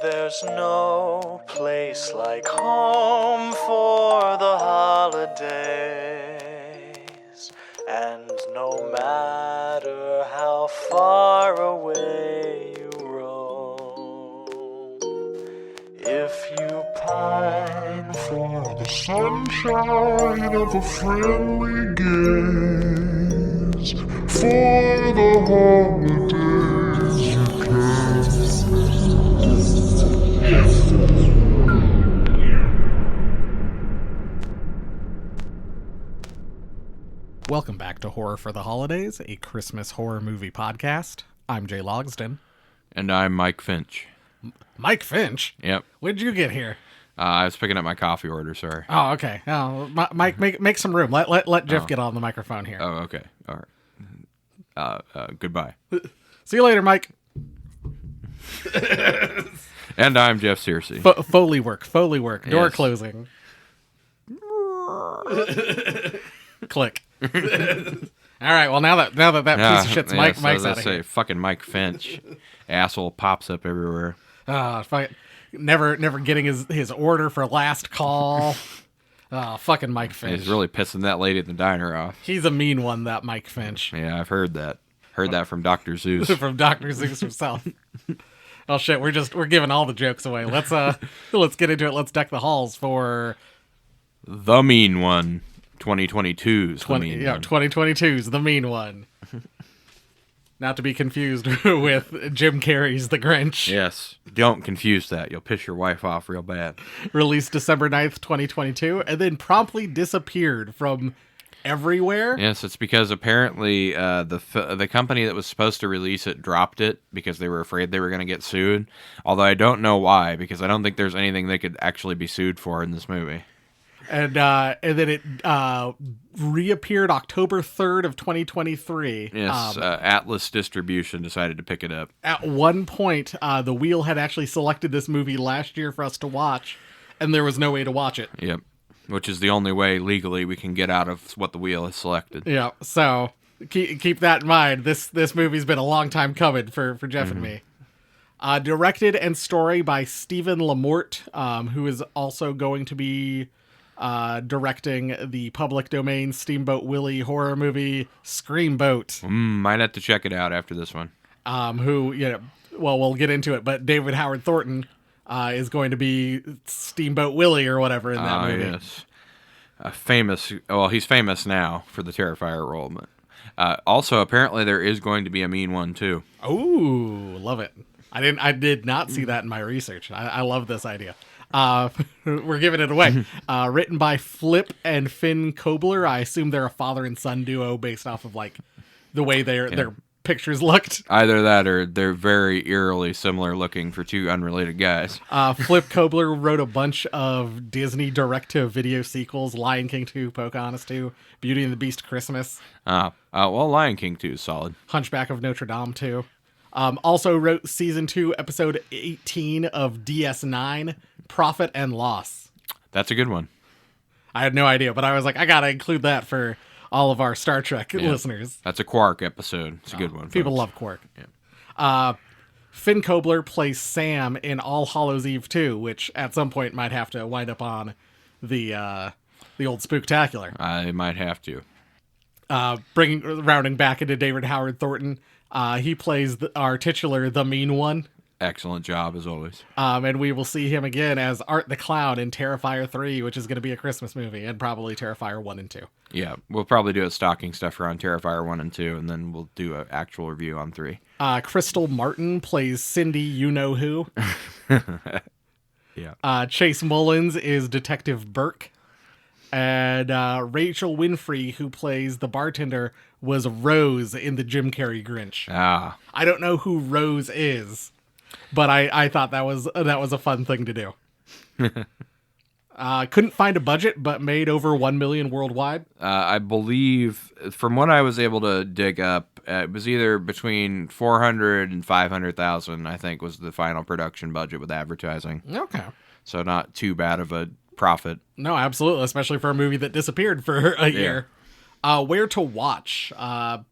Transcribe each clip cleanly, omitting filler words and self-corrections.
there's no place like home for the holidays. And no matter how far away you roam, if you pine for the sunshine of a friendly gaze, for the holidays you can. Welcome back to Horror for the Holidays, a Christmas horror movie podcast. I'm Jay Logsdon. And I'm Mike Finch. Mike Finch? Yep. When did you get here? I was picking up my coffee order, sorry. Oh, okay. Oh, Mike, make some room. Let Jeff get on the microphone here. Oh, okay. All right. Goodbye. See you later, Mike. And I'm Jeff Searcy. Foley work. Door Yes. closing. Click. All right. Well, now that piece of shit's Mike's out of here. Fucking Mike Finch, asshole pops up everywhere. Never getting his order for last call. Oh, fucking Mike Finch. He's really pissing that lady at the diner off. He's a mean one, that Mike Finch. Yeah, I've heard that. Heard that from Dr. Zeus. From Dr. Zeus himself. Oh shit, we're giving all the jokes away. Let's get into it. Let's deck the halls for The Mean One. 2022's The Mean One. 2022's The Mean One. Not to be confused with Jim Carrey's The Grinch. Yes. Don't confuse that. You'll piss your wife off real bad. Released December 9th, 2022, and then promptly disappeared from everywhere. Yes, it's because apparently the company that was supposed to release it dropped it because they were afraid they were going to get sued. Although I don't know why, because I don't think there's anything they could actually be sued for in this movie. And then it reappeared October 3rd of 2023. Yes, Atlas Distribution decided to pick it up. At one point, the Wheel had actually selected this movie last year for us to watch, and there was no way to watch it. Yep, which is the only way legally we can get out of what the Wheel has selected. Yeah, so keep that in mind. This movie's been a long time coming for Jeff and me. Directed and story by Stephen Lamort, who is also going to be directing the public domain Steamboat Willie horror movie Screamboat. Might have to check it out after this one. We'll get into it, but David Howard Thornton is going to be Steamboat Willie or whatever in that movie. Yes. He's famous now for the Terrifier role, but also apparently there is going to be a Mean One too. Oh, love it. I did not see that in my research. I love this idea. We're giving it away. Written by Flip and Finn Kobler. I assume they're a father and son duo based off of like the way their pictures looked. Either that or they're very eerily similar looking for two unrelated guys. Flip Kobler wrote a bunch of Disney direct-to-video sequels: Lion King 2, Pocahontas 2, Beauty and the Beast Christmas. Lion King 2 is solid. Hunchback of Notre Dame 2. Also wrote season 2, episode 18 of DS9, Profit and Loss. That's a good one. I had no idea, but I was like, I gotta include that for all of our Star Trek listeners. That's a Quark episode. It's a good one. People folks. love Quark. Yeah. Finn Kobler plays Sam in All Hallows Eve 2, which at some point might have to wind up on the old Spooktacular. I might have to. Rounding back into David Howard Thornton, he plays our titular The Mean One. Excellent job, as always. And we will see him again as Art the Clown in Terrifier 3, which is going to be a Christmas movie, and probably Terrifier 1 and 2. Yeah, we'll probably do a stocking stuffer on Terrifier 1 and 2, and then we'll do an actual review on 3. Crystal Martin plays Cindy You-Know-Who. Yeah. Chase Mullins is Detective Burke. And Rachel Winfrey, who plays the bartender, was Rose in the Jim Carrey Grinch. I don't know who Rose is, but I thought that was a fun thing to do. Couldn't find a budget, but made over 1 million worldwide. I believe, from what I was able to dig up, it was either between 400 and 500,000. I think was the final production budget with advertising. Okay, so not too bad of a profit. No, absolutely, especially for a movie that disappeared for a year. Where to watch?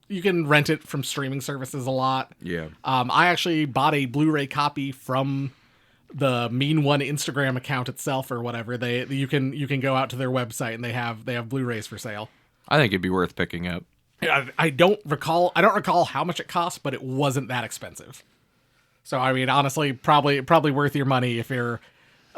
You can rent it from streaming services a lot. Yeah. I actually bought a Blu-ray copy from the Mean One Instagram account itself or whatever, you can go out to their website and they have Blu-rays for sale. I think it'd be worth picking up. I don't recall how much it cost, but it wasn't that expensive. So I mean, honestly, probably worth your money if you're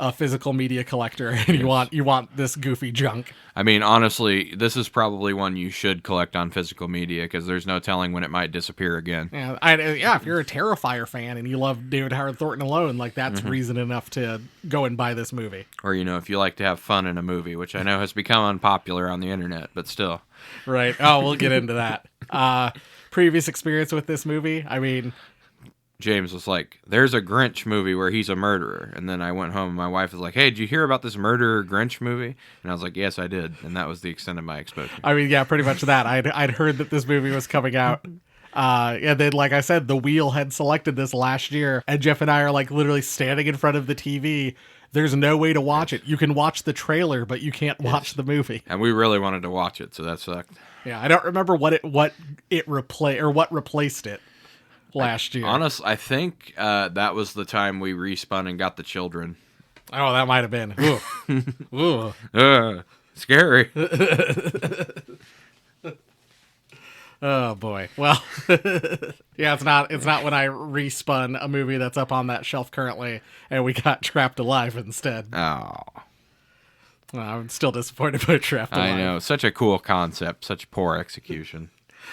a physical media collector and you want this goofy junk. I mean, honestly, this is probably one you should collect on physical media because there's no telling when it might disappear again. Yeah, if you're a Terrifier fan and you love David Howard Thornton alone, like that's reason enough to go and buy this movie. Or, if you like to have fun in a movie, which I know has become unpopular on the internet, but still. Right. Oh, we'll get into that. Previous experience with this movie, I mean... James was like, there's a Grinch movie where he's a murderer. And then I went home and my wife was like, hey, did you hear about this murderer Grinch movie? And I was like, yes, I did. And that was the extent of my exposure. I mean, yeah, pretty much that. I'd heard that this movie was coming out. And then, like I said, The Wheel had selected this last year. And Jeff and I are like literally standing in front of the TV. There's no way to watch it. You can watch the trailer, but you can't watch the movie. And we really wanted to watch it, so that sucked. Yeah, I don't remember what replaced it. Last year. Honestly, I think that was the time we respun and got the children. Oh, that might have been. Ooh. Ooh. Scary. Oh boy. Well, yeah, it's not when I respun a movie that's up on that shelf currently and we got Trapped Alive instead. Oh. Well, I'm still disappointed by Trapped Alive. I know, such a cool concept, such poor execution.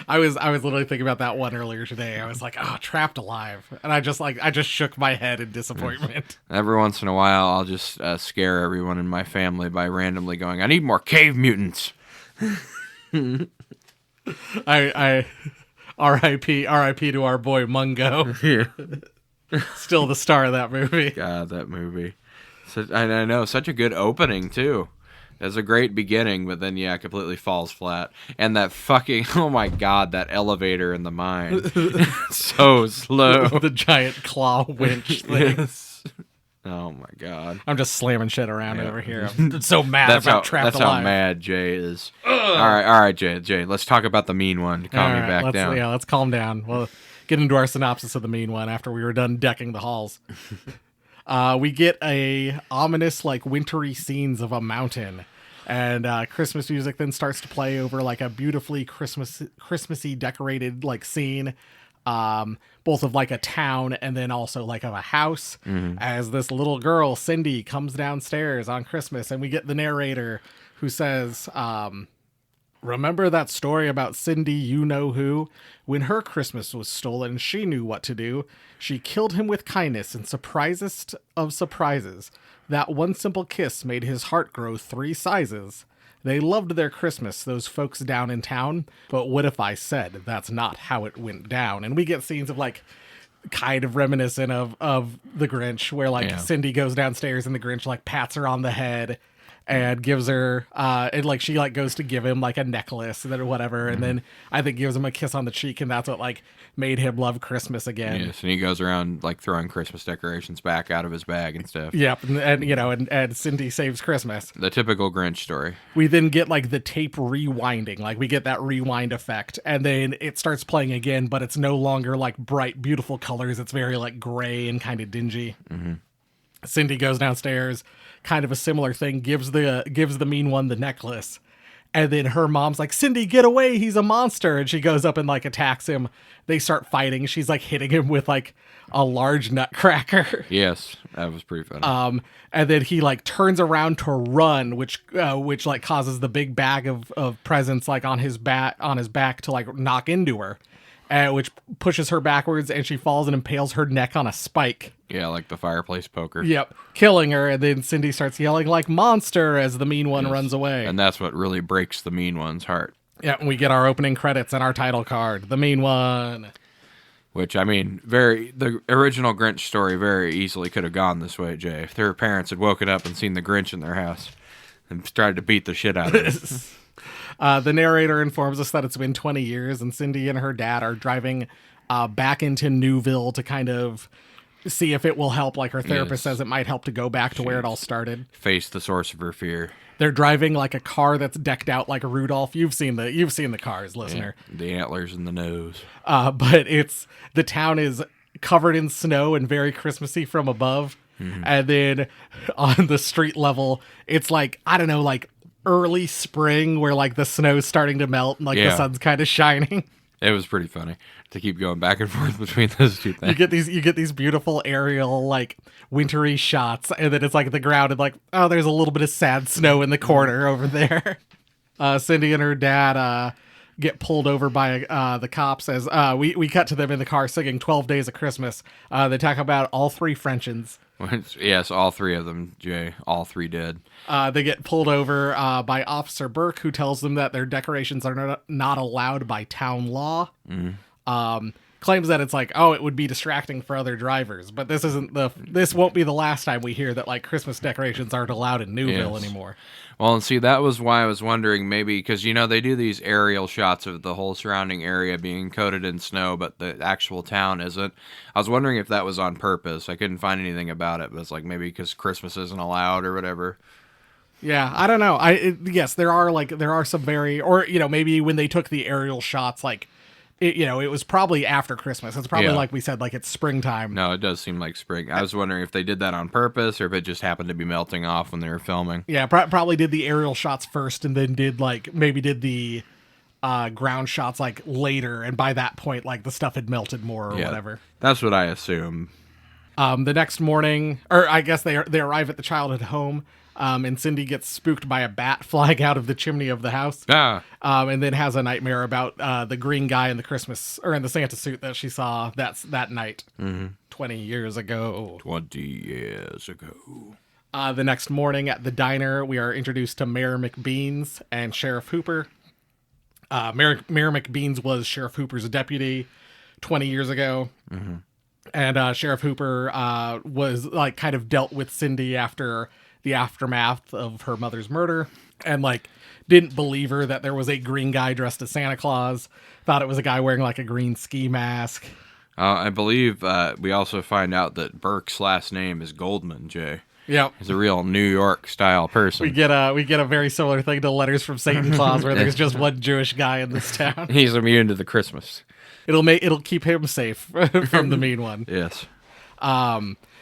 I was literally thinking about that one earlier today. I was like, "Oh, Trapped Alive," and I just shook my head in disappointment. Every once in a while, I'll just scare everyone in my family by randomly going, "I need more cave mutants." I R.I.P. to our boy Mungo. Yeah. Still the star of that movie. God, that movie. I know, such a good opening too. It's a great beginning, but then, completely falls flat. And that fucking, oh my God, that elevator in the mine. So slow. The giant claw winch thing. Yes. Oh my God. I'm just slamming shit around over here. I'm so mad about Trapped Alive. That's how mad Jay is. All right, Jay. Let's talk about the mean one to calm me back down. Yeah, let's calm down. We'll get into our synopsis of the mean one after we were done decking the halls. We get a ominous, wintry scenes of a mountain, and Christmas music then starts to play over a beautifully Christmassy decorated scene, both of a town and then also of a house. As this little girl Cindy comes downstairs on Christmas, and we get the narrator who says, "Remember that story about Cindy, you know who? When her Christmas was stolen, she knew what to do. She killed him with kindness and surprisest of surprises. That one simple kiss made his heart grow 3 sizes. They loved their Christmas, those folks down in town. But what if I said that's not how it went down?" And we get scenes of kind of reminiscent of the Grinch, where Cindy goes downstairs and the Grinch pats her on the head and gives her and she goes to give him a necklace and then whatever, and then I think gives him a kiss on the cheek, and that's what made him love Christmas again. Yes, and he goes around throwing Christmas decorations back out of his bag and stuff. Yep, and Cindy saves Christmas. The typical Grinch story. We then get the tape rewinding, we get that rewind effect, and then it starts playing again, but it's no longer bright, beautiful colors. It's very gray and kind of dingy. Cindy goes downstairs, kind of a similar thing, gives the mean one the necklace, and then her mom's like, "Cindy, get away, he's a monster," and she goes up and attacks him. They start fighting. She's hitting him with a large nutcracker. Yes, that was pretty funny. And then he turns around to run, which causes the big bag of presents on his back to knock into her. Which pushes her backwards, and she falls and impales her neck on a spike. Yeah, like the fireplace poker. Yep, killing her, and then Cindy starts yelling "monster" as the mean one runs away. And that's what really breaks the mean one's heart. Yeah, and we get our opening credits and our title card, the mean one. Which, the original Grinch story very easily could have gone this way, Jay. If their parents had woken up and seen the Grinch in their house and started to beat the shit out of him. The narrator informs us that it's been 20 years, and Cindy and her dad are driving back into Newville to kind of see if it will help. Her therapist says it might help to go back to where it all started. Face the source of her fear. They're driving a car that's decked out like a Rudolph. You've seen the cars, listener. Yeah, the antlers and the nose. But the town is covered in snow and very Christmassy from above. And then on the street level, it's like, I don't know, like early spring where like the snow's starting to melt and like the sun's kind of shining. It was pretty funny to keep going back and forth between those two things. You get these beautiful aerial like wintry shots, and then it's like the ground and like, oh, there's a little bit of sad snow in the corner over there. Cindy and her dad get pulled over by the cops as we cut to them in the car singing 12 Days of Christmas. They talk about all three Frenchins. Yes, all three of them, Jay. All three did. They get pulled over by Officer Burke, who tells them that their decorations are not allowed by town law. Claims that it's like, oh, it would be distracting for other drivers. But this won't be the last time we hear that like Christmas decorations aren't allowed in Newville anymore. Well, and see, that was why I was wondering maybe, because, they do these aerial shots of the whole surrounding area being coated in snow, but the actual town isn't. I was wondering if that was on purpose. I couldn't find anything about it, but it's like maybe because Christmas isn't allowed or whatever. Yeah, I don't know. Yes, there are some maybe when they took the aerial shots, like, it was probably after Christmas. It's probably like we said, like it's springtime. No, it does seem like spring. I was wondering if they did that on purpose or if it just happened to be melting off when they were filming. Yeah, probably did the aerial shots first and then did the ground shots like later. And by that point, like the stuff had melted more or whatever. That's what I assume. The next morning, or I guess they arrive at the childhood home. And Cindy gets spooked by a bat flying out of the chimney of the house. And then has a nightmare about the green guy in the Santa suit that she saw that night 20 years ago. 20 years ago. The next morning at the diner, we are introduced to Mayor McBeans and Sheriff Hooper. Mayor McBeans was Sheriff Hooper's deputy 20 years ago. And Sheriff Hooper was like kind of dealt with Cindy after the aftermath of her mother's murder, and like didn't believe her that there was a green guy dressed as Santa Claus. Thought it was a guy wearing like a green ski mask. I believe we also find out that Burke's last name is Goldman, Jay. Yep. He's a real New York style person. We get a very similar thing to Letters from Satan Claus, where there's just one Jewish guy in this town. He's immune to the Christmas. It'll keep him safe from the mean one. Yes.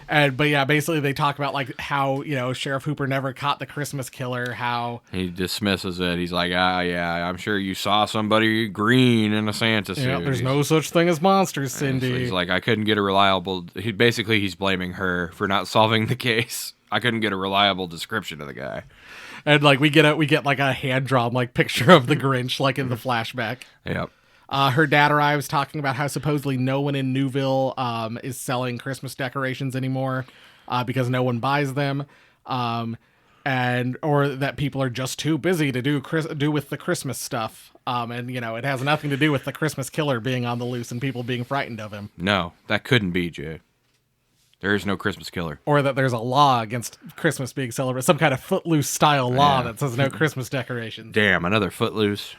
But yeah, basically they talk about like how, Sheriff Hooper never caught the Christmas killer, how he dismisses it. He's like, yeah, I'm sure you saw somebody green in a Santa suit. Yeah, there's no such thing as monsters, Cindy. So he's like, I couldn't get a reliable, he's blaming her for not solving the case. I couldn't get a reliable description of the guy. And like we get like a hand drawn like picture of the Grinch like in the flashback. Yep. Her dad arrives talking about how supposedly no one in Newville is selling Christmas decorations anymore because no one buys them, or that people are just too busy to do with the Christmas stuff. And it has nothing to do with the Christmas killer being on the loose and people being frightened of him. No, that couldn't be, Jay. There is no Christmas killer. Or that there's a law against Christmas being celebrated, some kind of Footloose style law that says no Christmas decorations. Damn, another Footloose.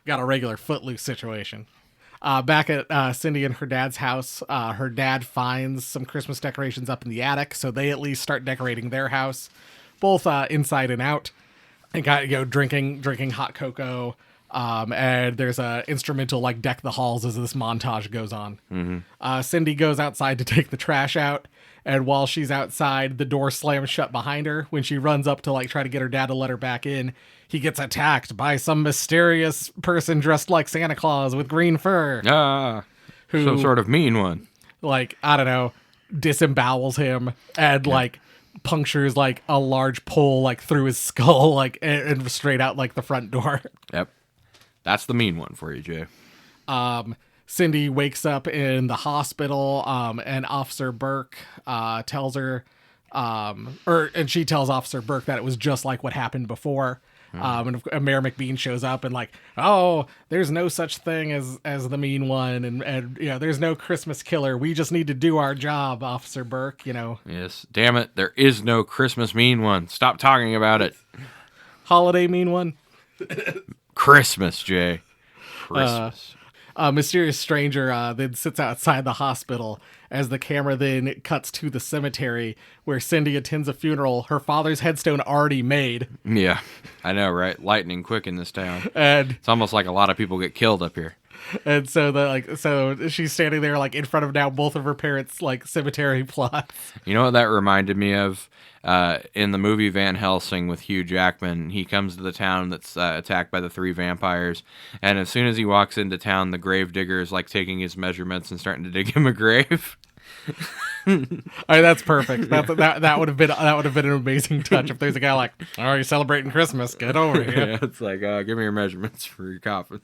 Got a regular Footloose situation. Back at Cindy and her dad's house, her dad finds some Christmas decorations up in the attic, so they at least start decorating their house, both inside and out, and got drinking hot cocoa. And there's a instrumental like Deck the Halls as this montage goes on. Cindy goes outside to take the trash out, and while she's outside, the door slams shut behind her. When she runs up to like try to get her dad to let her back in, he gets attacked by some mysterious person dressed like Santa Claus with green fur. Who, some sort of mean one. Like, I don't know, disembowels him and like punctures like a large pole like through his skull, like and straight out like the front door. Yep. That's the mean one for you, Jay. Cindy wakes up in the hospital, and Officer Burke tells her, and she tells Officer Burke that it was just like what happened before. And Mayor McBean shows up and like, oh, there's no such thing as the mean one, and there's no Christmas killer. We just need to do our job, Officer Burke. Yes, damn it, there is no Christmas mean one. Stop talking about it. Holiday mean one. Christmas, Jay. Christmas. A mysterious stranger then sits outside the hospital as the camera then cuts to the cemetery where Cindy attends a funeral, her father's headstone already made. Yeah, I know, right? Lightning quick in this town. And it's almost like a lot of people get killed up here. And so she's standing there like in front of now both of her parents' like cemetery plots. You know what that reminded me of? In the movie Van Helsing with Hugh Jackman, he comes to the town that's attacked by the 3 vampires, and as soon as he walks into town, the gravedigger is like taking his measurements and starting to dig him a grave. All right, that's perfect. That would have been an amazing touch if there's a guy like, "Oh, you're celebrating Christmas? Get over here." Yeah, it's like, give me your measurements for your coffin.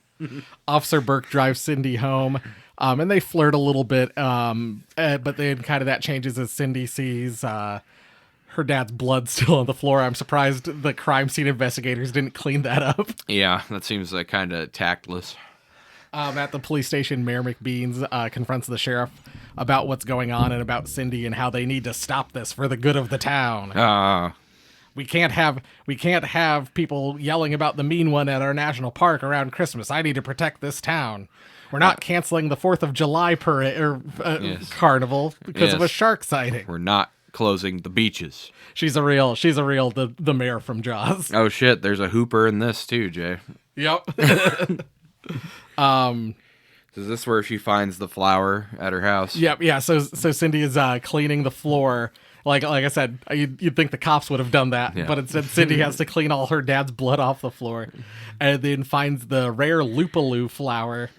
Officer Burke drives Cindy home, and they flirt a little bit, but then kind of that changes as Cindy sees her dad's blood still on the floor. I'm surprised the crime scene investigators didn't clean that up. Yeah, that seems kind of tactless. At the police station, Mayor McBeans confronts the sheriff about what's going on and about Cindy and how they need to stop this for the good of the town. We can't have people yelling about the mean one at our national park around Christmas. I need to protect this town. We're not canceling the 4th of July parade or carnival because of a shark sighting. We're not closing the beaches. She's a real the mayor from Jaws. Oh shit, there's a hooper in this too, Jay. Yep. Is this where she finds the flower at her house? Yep, yeah. So Cindy is cleaning the floor. Like I said, you'd think the cops would have done that, but instead Cindy has to clean all her dad's blood off the floor, and then finds the rare lupulou flower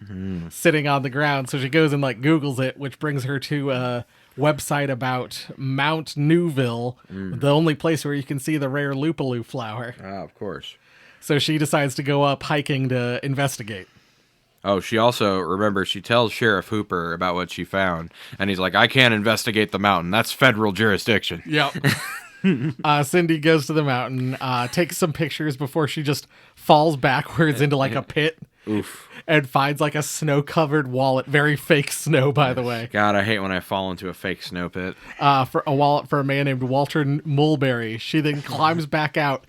sitting on the ground. So she goes and like Googles it, which brings her to a website about Mount Newville, the only place where you can see the rare lupulou flower. Of course. So she decides to go up hiking to investigate. Oh, she also, remember, she tells Sheriff Hooper about what she found, and he's like, I can't investigate the mountain. That's federal jurisdiction. Yep. Cindy goes to the mountain, takes some pictures before she just falls backwards into like a pit. Oof. And finds like a snow-covered wallet. Very fake snow, by the way. God, I hate when I fall into a fake snow pit. For a wallet for a man named Walter Mulberry. She then climbs back out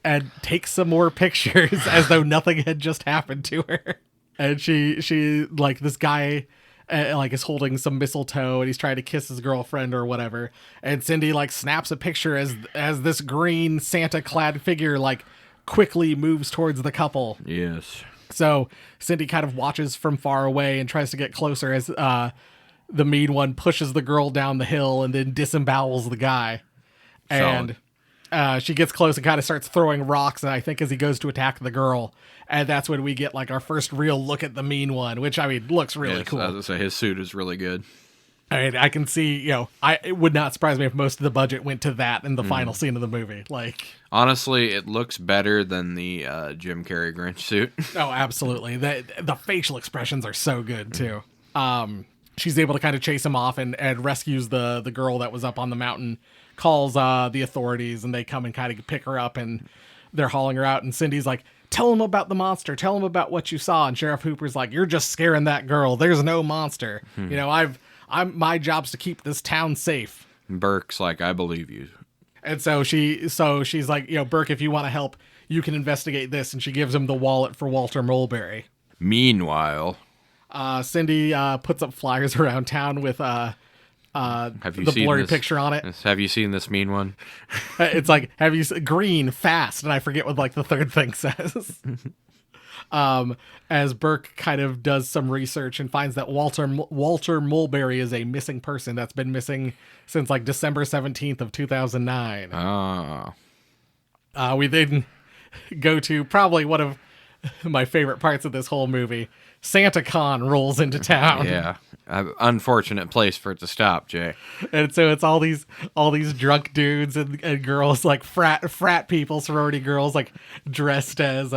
and takes some more pictures as though nothing had just happened to her. And she like this guy like is holding some mistletoe and he's trying to kiss his girlfriend or whatever. And Cindy like snaps a picture as this green Santa clad figure like quickly moves towards the couple. Yes. So Cindy kind of watches from far away and tries to get closer as the mean one pushes the girl down the hill and then disembowels the guy. And she gets close and kind of starts throwing rocks, and I think as he goes to attack the girl. And that's when we get like our first real look at the mean one, which I mean looks really cool. I was gonna say his suit is really good. I mean, I can see, it would not surprise me if most of the budget went to that in the final scene of the movie. Like, honestly, it looks better than the Jim Carrey Grinch suit. Oh, absolutely. The facial expressions are so good too. She's able to kind of chase him off and rescues the girl that was up on the mountain, calls the authorities, and they come and kind of pick her up, and they're hauling her out. And Cindy's like, tell him about the monster. Tell him about what you saw. And Sheriff Hooper's like, you're just scaring that girl. There's no monster. My job's to keep this town safe. Burke's like, I believe you. And so she's like, Burke, if you want to help, you can investigate this. And she gives him the wallet for Walter Mulberry. Meanwhile, Cindy puts up flyers around town with the blurry picture on it. Have you seen this mean one? It's like, green, fast, and I forget what like the third thing says. As Burke kind of does some research and finds that Walter Mulberry is a missing person that's been missing since like December 17th of 2009. We then go to probably one of my favorite parts of this whole movie. SantaCon rolls into town. Yeah, unfortunate place for it to stop, Jay. And so it's all these drunk dudes and girls, like frat people, sorority girls, like dressed as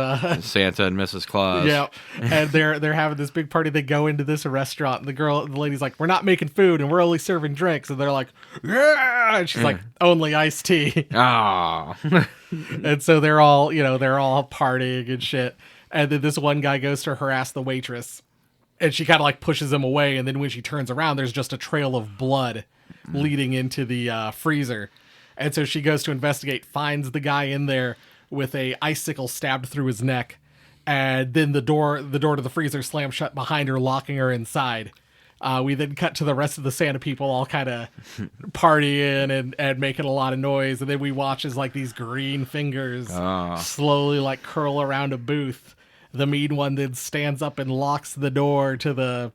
Santa and Mrs. Claus. Yeah, and they're having this big party. They go into this restaurant, and the lady's like, "We're not making food, and we're only serving drinks." And they're like, "Yeah," and she's like, "Only iced tea." Ah. And so they're all partying and shit. And then this one guy goes to harass the waitress, and she kind of like pushes him away. And then when she turns around, there's just a trail of blood leading into the freezer. And so she goes to investigate, finds the guy in there with a icicle stabbed through his neck. And then the door to the freezer slams shut behind her, locking her inside. We then cut to the rest of the Santa people all kind of partying and making a lot of noise. And then we watch as like these green fingers slowly like curl around a booth. the mean one then stands up and locks the door to the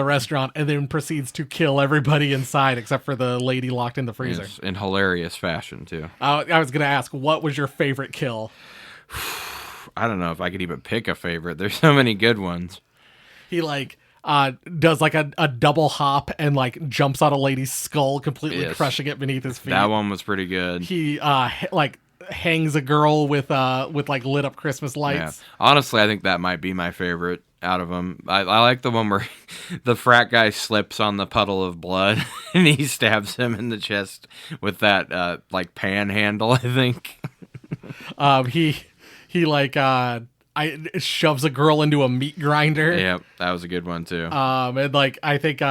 restaurant and then proceeds to kill everybody inside except for the lady locked in the freezer. Yes, in hilarious fashion, too. I was going to ask, what was your favorite kill? I don't know if I could even pick a favorite. There's so many good ones. He does like a double hop and like jumps on a lady's skull, completely crushing it beneath his feet. That one was pretty good. He like hangs a girl with like lit up Christmas lights. Yeah. Honestly, I think that might be my favorite out of them. I like the one where the frat guy slips on the puddle of blood and he stabs him in the chest with that like panhandle, I think. He like shoves a girl into a meat grinder. Yeah, that was a good one too. And like I think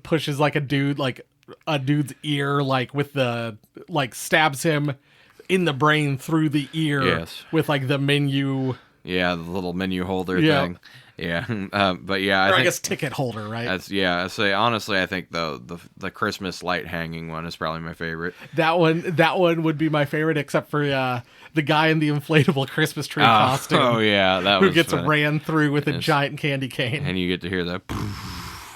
pushes like a dude's ear like with the like stabs him in the brain through the ear with like the menu. Yeah, the little menu holder thing. Yeah, but yeah, I guess ticket holder, right? I say honestly, I think the Christmas light hanging one is probably my favorite. That one would be my favorite, except for the guy in the inflatable Christmas tree costume. Oh yeah, who gets ran through with a giant candy cane, and you get to hear that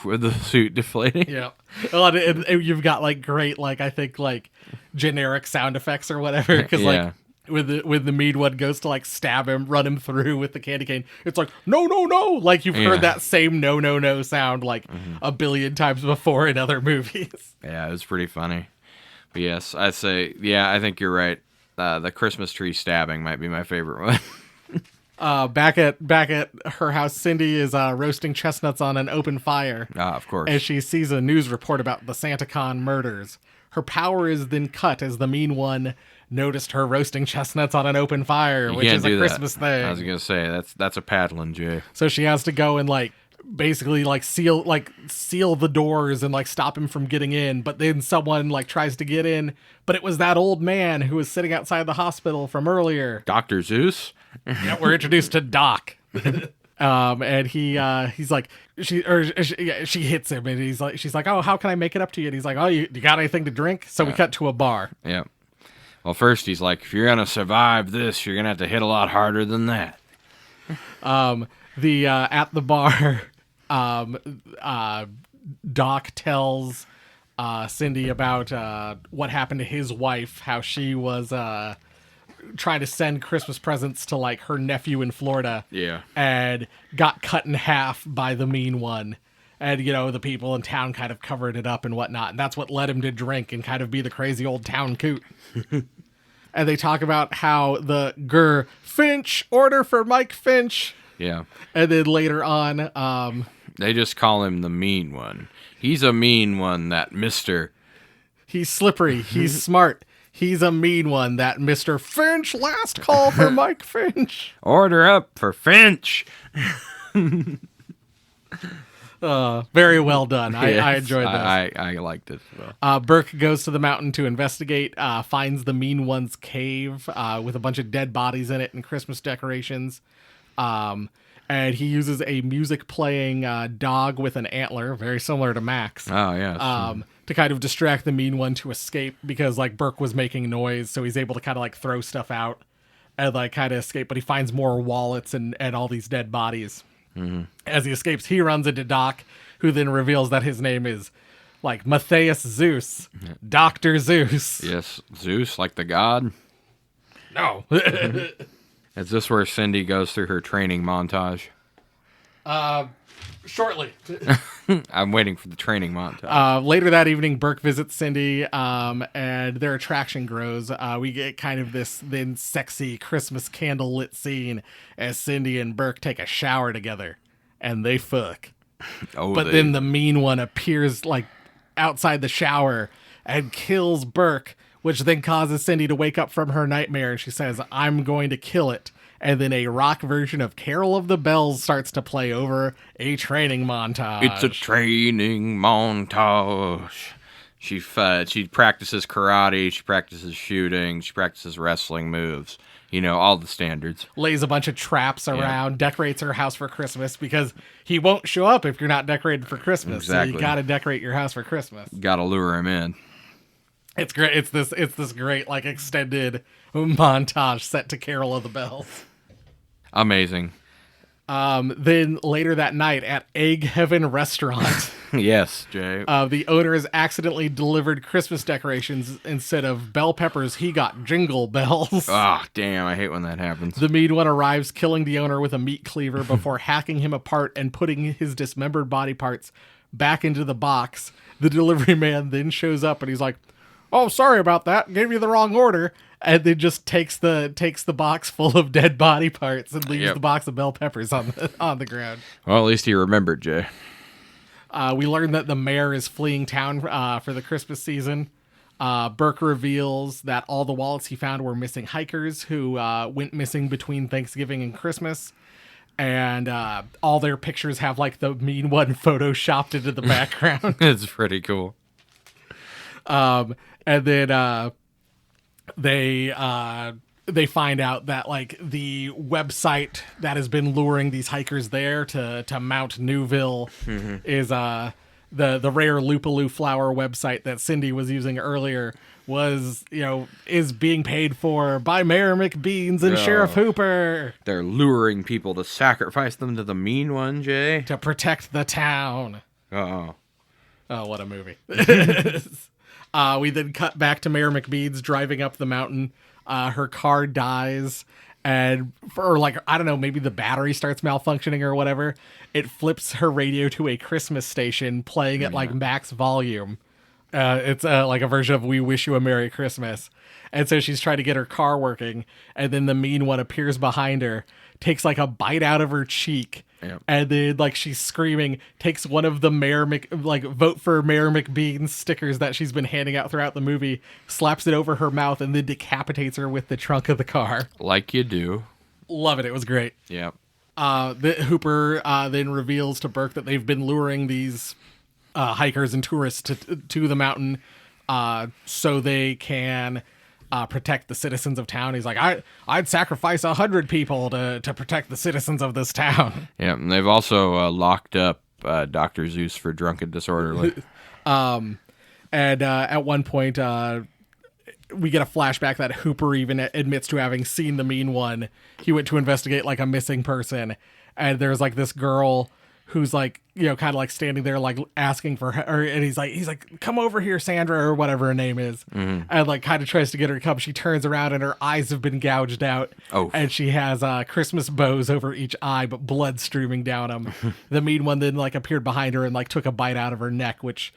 with the suit deflating. Yeah, and you've got like great I think like generic sound effects or whatever because like. When the mean one goes to like stab him, run him through with the candy cane, it's like no, like you've heard that same no sound like a billion times before in other movies. Yeah, it was pretty funny. But yes, I think you're right. The Christmas tree stabbing might be my favorite one. Back at her house, Cindy is roasting chestnuts on an open fire. Of course. As she sees a news report about the SantaCon murders. Her power is then cut as the mean one noticed her roasting chestnuts on an open fire, which is a Christmas thing. I was gonna say that's a paddling, Jay. So she has to go and like basically like seal the doors and like stop him from getting in, but then someone like tries to get in, but it was that old man who was sitting outside the hospital from earlier. Dr. Zeus? Yeah, we're introduced to Doc. And he's like she hits him and she's like, oh, how can I make it up to you? And he's like, oh, you got anything to drink? So we cut to a bar. Yeah. Well, first he's like, if you're gonna survive this, you're gonna have to hit a lot harder than that. At the bar, Doc tells Cindy about what happened to his wife, how she was trying to send Christmas presents to like her nephew in Florida. Yeah. And got cut in half by the mean one. And, the people in town kind of covered it up and whatnot. And that's what led him to drink and kind of be the crazy old town coot. And they talk about how the Finch, order for Mike Finch. Yeah. And then later on, they just call him the mean one. He's a mean one, that Mr. He's slippery. He's smart. He's a mean one, that Mr. Finch. Last call for Mike Finch. Order up for Finch. Very well done. Yes, I enjoyed this. I liked it as well. Burke goes to the mountain to investigate, finds the mean one's cave with a bunch of dead bodies in it and Christmas decorations. And he uses a music playing dog with an antler, very similar to Max. Oh, yeah. To kind of distract the mean one to escape because like Burke was making noise, so he's able to kind of like throw stuff out and like kind of escape. But he finds more wallets and all these dead bodies. Mm-hmm. As he escapes, he runs into Doc, who then reveals that his name is like Matthias Zeus, Dr. Zeus. Yes, Zeus, like the god. No. Is this where Cindy goes through her training montage? Shortly. I'm waiting for the training montage. Later that evening, Burke visits Cindy, and their attraction grows. We get kind of this then sexy Christmas candle-lit scene as Cindy and Burke take a shower together, and they fuck. Then the mean one appears like outside the shower and kills Burke, which then causes Cindy to wake up from her nightmare, and she says, I'm going to kill it. And then a rock version of Carol of the Bells starts to play over a training montage. It's a training montage. She practices karate, she practices shooting, she practices wrestling moves. All the standards. Lays a bunch of traps around, decorates her house for Christmas because he won't show up if you're not decorated for Christmas. Exactly. So you got to decorate your house for Christmas. Got to lure him in. It's great. It's this great like extended montage set to Carol of the Bells. Amazing. Then later that night at Egg Heaven Restaurant, Yes, Jay. the owner has accidentally delivered Christmas decorations instead of bell peppers. He got jingle bells. Oh, damn. I hate when that happens. The mean one arrives, killing the owner with a meat cleaver before hacking him apart and putting his dismembered body parts back into the box. The delivery man then shows up and he's like, "Oh, sorry about that. Gave you the wrong order." And then just takes the box full of dead body parts and leaves the box of bell peppers on the ground. Well, at least he remembered, Jay. We learn that the mayor is fleeing town for the Christmas season. Burke reveals that all the wallets he found were missing hikers who went missing between Thanksgiving and Christmas. And all their pictures have like the mean one photoshopped into the background. It's pretty cool. And then they find out that like the website that has been luring these hikers there to Mount Newville is the rare Lupaloo flower website that Cindy was using earlier is being paid for by Mayor McBeans and Sheriff Hooper. They're luring people to sacrifice them to the mean one, Jay. To protect the town. Oh, what a movie. We then cut back to Mayor McBeans driving up the mountain. Her car dies, and maybe the battery starts malfunctioning or whatever. It flips her radio to a Christmas station playing at like max volume. It's like a version of "We Wish You a Merry Christmas." And so she's trying to get her car working, and then the mean one appears behind her, takes like a bite out of her cheek. Yep. And then, like, she's screaming, takes one of the vote for Mayor McBean stickers that she's been handing out throughout the movie, slaps it over her mouth, and then decapitates her with the trunk of the car. Like you do. Love it. It was great. Yep. Hooper then reveals to Burke that they've been luring these hikers and tourists to the mountain so they can protect the citizens of town. He's like, I'd sacrifice 100 people to protect the citizens of this town. Yeah, and they've also locked up Dr. Zeus for drunken disorderly. And at one point, we get a flashback that Hooper even admits to having seen the mean one. He went to investigate like a missing person, and there's like this girl who's like, kind of like standing there like asking for her, and he's like, "Come over here, Sandra," or whatever her name is. And like kind of tries to get her to come. She turns around and her eyes have been gouged out. Oh. And she has Christmas bows over each eye, but blood streaming down them. The mean one then like appeared behind her and like took a bite out of her neck, which,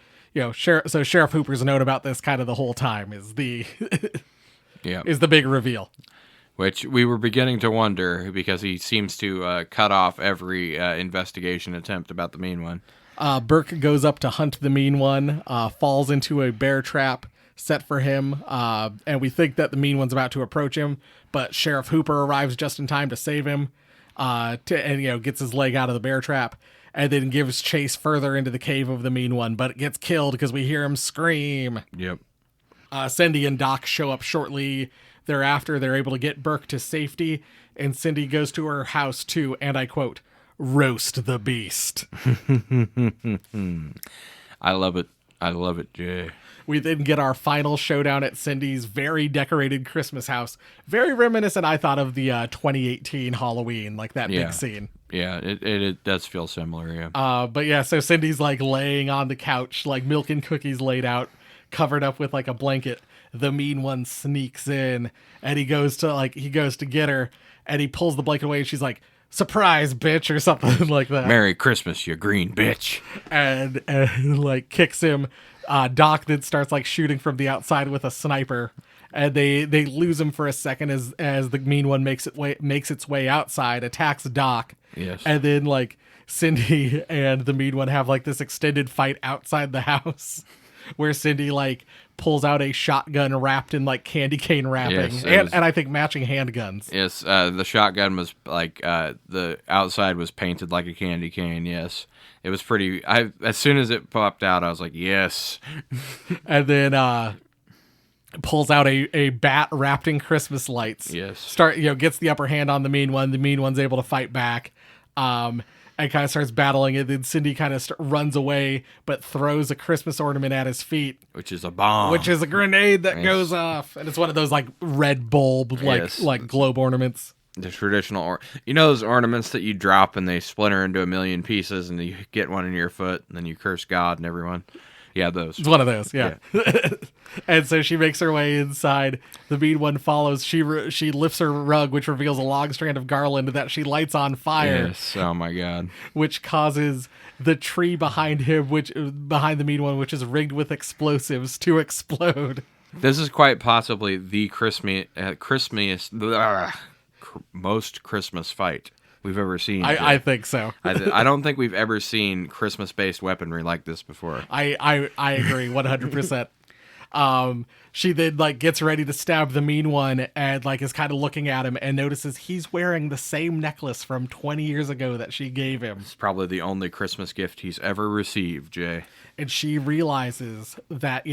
Sheriff Hooper's known about this kind of the whole time is the is the big reveal. Which we were beginning to wonder because he seems to cut off every investigation attempt about the mean one. Burke goes up to hunt the mean one, falls into a bear trap set for him, and we think that the mean one's about to approach him, but Sheriff Hooper arrives just in time to save him, and gets his leg out of the bear trap, and then gives chase further into the cave of the mean one, but gets killed because we hear him scream. Yep. Cindy and Doc show up shortly thereafter. They're able to get Burke to safety, and Cindy goes to her house to, and I quote, "roast the beast." I love it. I love it, Jay. We then get our final showdown at Cindy's very decorated Christmas house. Very reminiscent, I thought, of the 2018 Halloween, like that big scene. Yeah, it does feel similar, yeah. But yeah, so Cindy's like laying on the couch, like milk and cookies laid out, covered up with like a blanket. The mean one sneaks in, and he goes to get her, and he pulls the blanket away, and she's like, "Surprise, bitch," or something like that. "Merry Christmas, you green bitch." And like kicks him. Doc then starts like shooting from the outside with a sniper, and they lose him for a second as the mean one makes its way outside, attacks Doc. Yes. And then like Cindy and the mean one have like this extended fight outside the house, where Cindy like pulls out a shotgun wrapped in like candy cane wrapping, yes, and I think matching handguns. Yes, the shotgun was like the outside was painted like a candy cane. Yes, it was pretty. As soon as it popped out, I was like, yes. And then pulls out a bat wrapped in Christmas lights. Yes, gets the upper hand on the mean one. The mean one's able to fight back. And kind of starts battling it. Then Cindy kind of runs away, but throws a Christmas ornament at his feet. Which is a bomb. Which is a grenade that goes off. And it's one of those like red bulb, like globe ornaments. The traditional, those ornaments that you drop and they splinter into a million pieces, and you get one in your foot, and then you curse God and everyone. Yeah, those. It's one of those, yeah. And so she makes her way inside. The mean one follows. She lifts her rug, which reveals a long strand of garland that she lights on fire. Yes. Oh my God. Which causes the tree behind him, behind the mean one, which is rigged with explosives, to explode. This is quite possibly the most Christmas fight we've ever seen. I think so. I don't think we've ever seen Christmas-based weaponry like this before. I agree 100%. She then gets ready to stab the mean one and is kind of looking at him and notices he's wearing the same necklace from 20 years ago that she gave him. It's probably the only Christmas gift he's ever received, Jay. And she realizes that,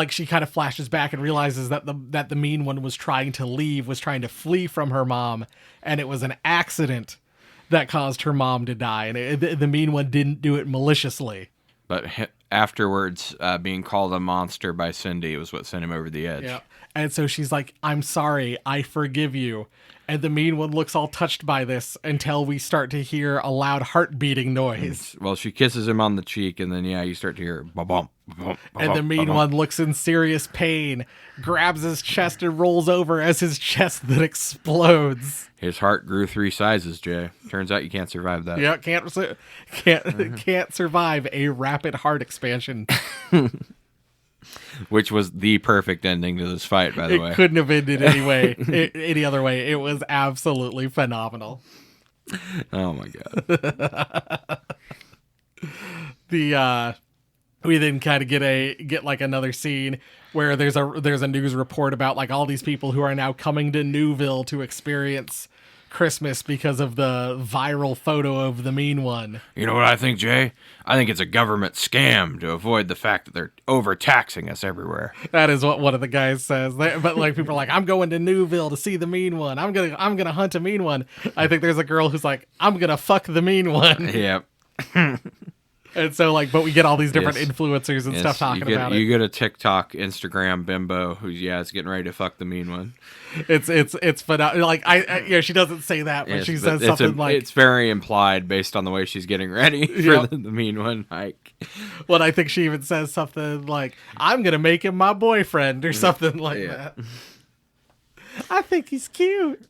she kind of flashes back and realizes that the mean one was trying to flee from her mom, and it was an accident that caused her mom to die, and the mean one didn't do it maliciously. But afterwards, being called a monster by Cindy was what sent him over the edge. Yeah. And so she's like, "I'm sorry, I forgive you." And the mean one looks all touched by this until we start to hear a loud heart-beating noise. Well, she kisses him on the cheek, and then, you start to hear ba-bum, ba-bum, and the mean one looks in serious pain, grabs his chest and rolls over as his chest then explodes. His heart grew 3 sizes, Jay. Turns out you can't survive that. Yeah, can't survive a rapid heart expansion. Which was the perfect ending to this fight, by the way. It couldn't have ended any other way. It was absolutely phenomenal. Oh my God. We then kind of get another scene where there's a news report about all these people who are now coming to Newville to experience Christmas because of the viral photo of the mean one. You know what I think, Jay? I think it's a government scam to avoid the fact that they're overtaxing us everywhere. That is what one of the guys says. But people are like, "I'm going to Newville to see the mean one. I'm gonna hunt a mean one." I think there's a girl who's like, "I'm gonna fuck the mean one." Yep. And so but we get all these different influencers and stuff talking about it. You get a TikTok, Instagram bimbo who's is getting ready to fuck the mean one. It's phenomenal. She doesn't say that, but she says something it's very implied based on the way she's getting ready for the mean one. Well, I think she even says something like, "I'm gonna make him my boyfriend" or something like that. I think he's cute.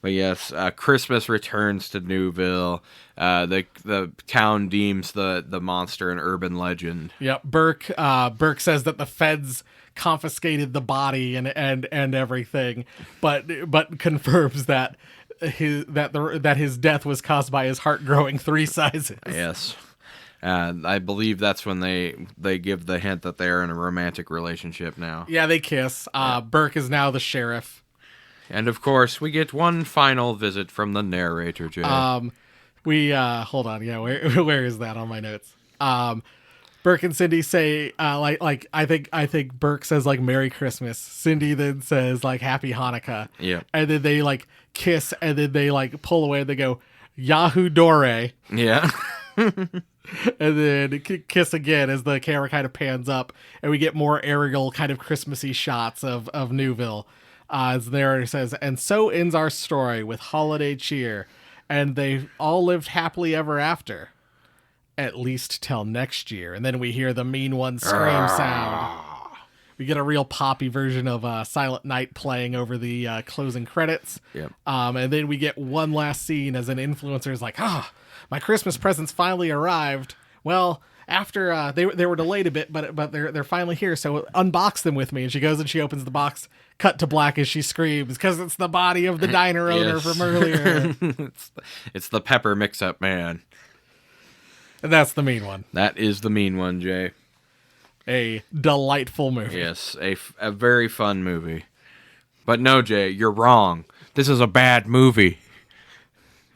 But yes, Christmas returns to Newville. The town deems the monster an urban legend. Yep. Burke says that the feds confiscated the body and everything, but confirms that his death was caused by his heart growing 3 sizes. Yes. I believe that's when they give the hint that they're in a romantic relationship now. Yeah, they kiss. Burke is now the sheriff. And of course, we get one final visit from the narrator, Jay. We hold on. Yeah, where is that on my notes? Burke and Cindy say I think Burke says Merry Christmas. Cindy then says Happy Hanukkah. Yeah. And then they kiss, and then they pull away and they go Yahoo Dore. Yeah. And then kiss again as the camera kind of pans up, and we get more aerial kind of Christmassy shots of Newville. As the narrator says, "And so ends our story with holiday cheer, and they all lived happily ever after, at least till next year." And then we hear the mean one scream sound. We get a real poppy version of Silent Night playing over the closing credits. Yep. And then we get one last scene as an influencer is like, my Christmas presents finally arrived. Well, after they were delayed a bit, but they're finally here. So unbox them with me. And she goes and she opens the box. Cut to black as she screams because it's the body of the diner owner from earlier. It's the pepper mix-up man. And that's the mean one. That is the mean one, Jay. A delightful movie. Yes, a very fun movie. But no, Jay, you're wrong. This is a bad movie.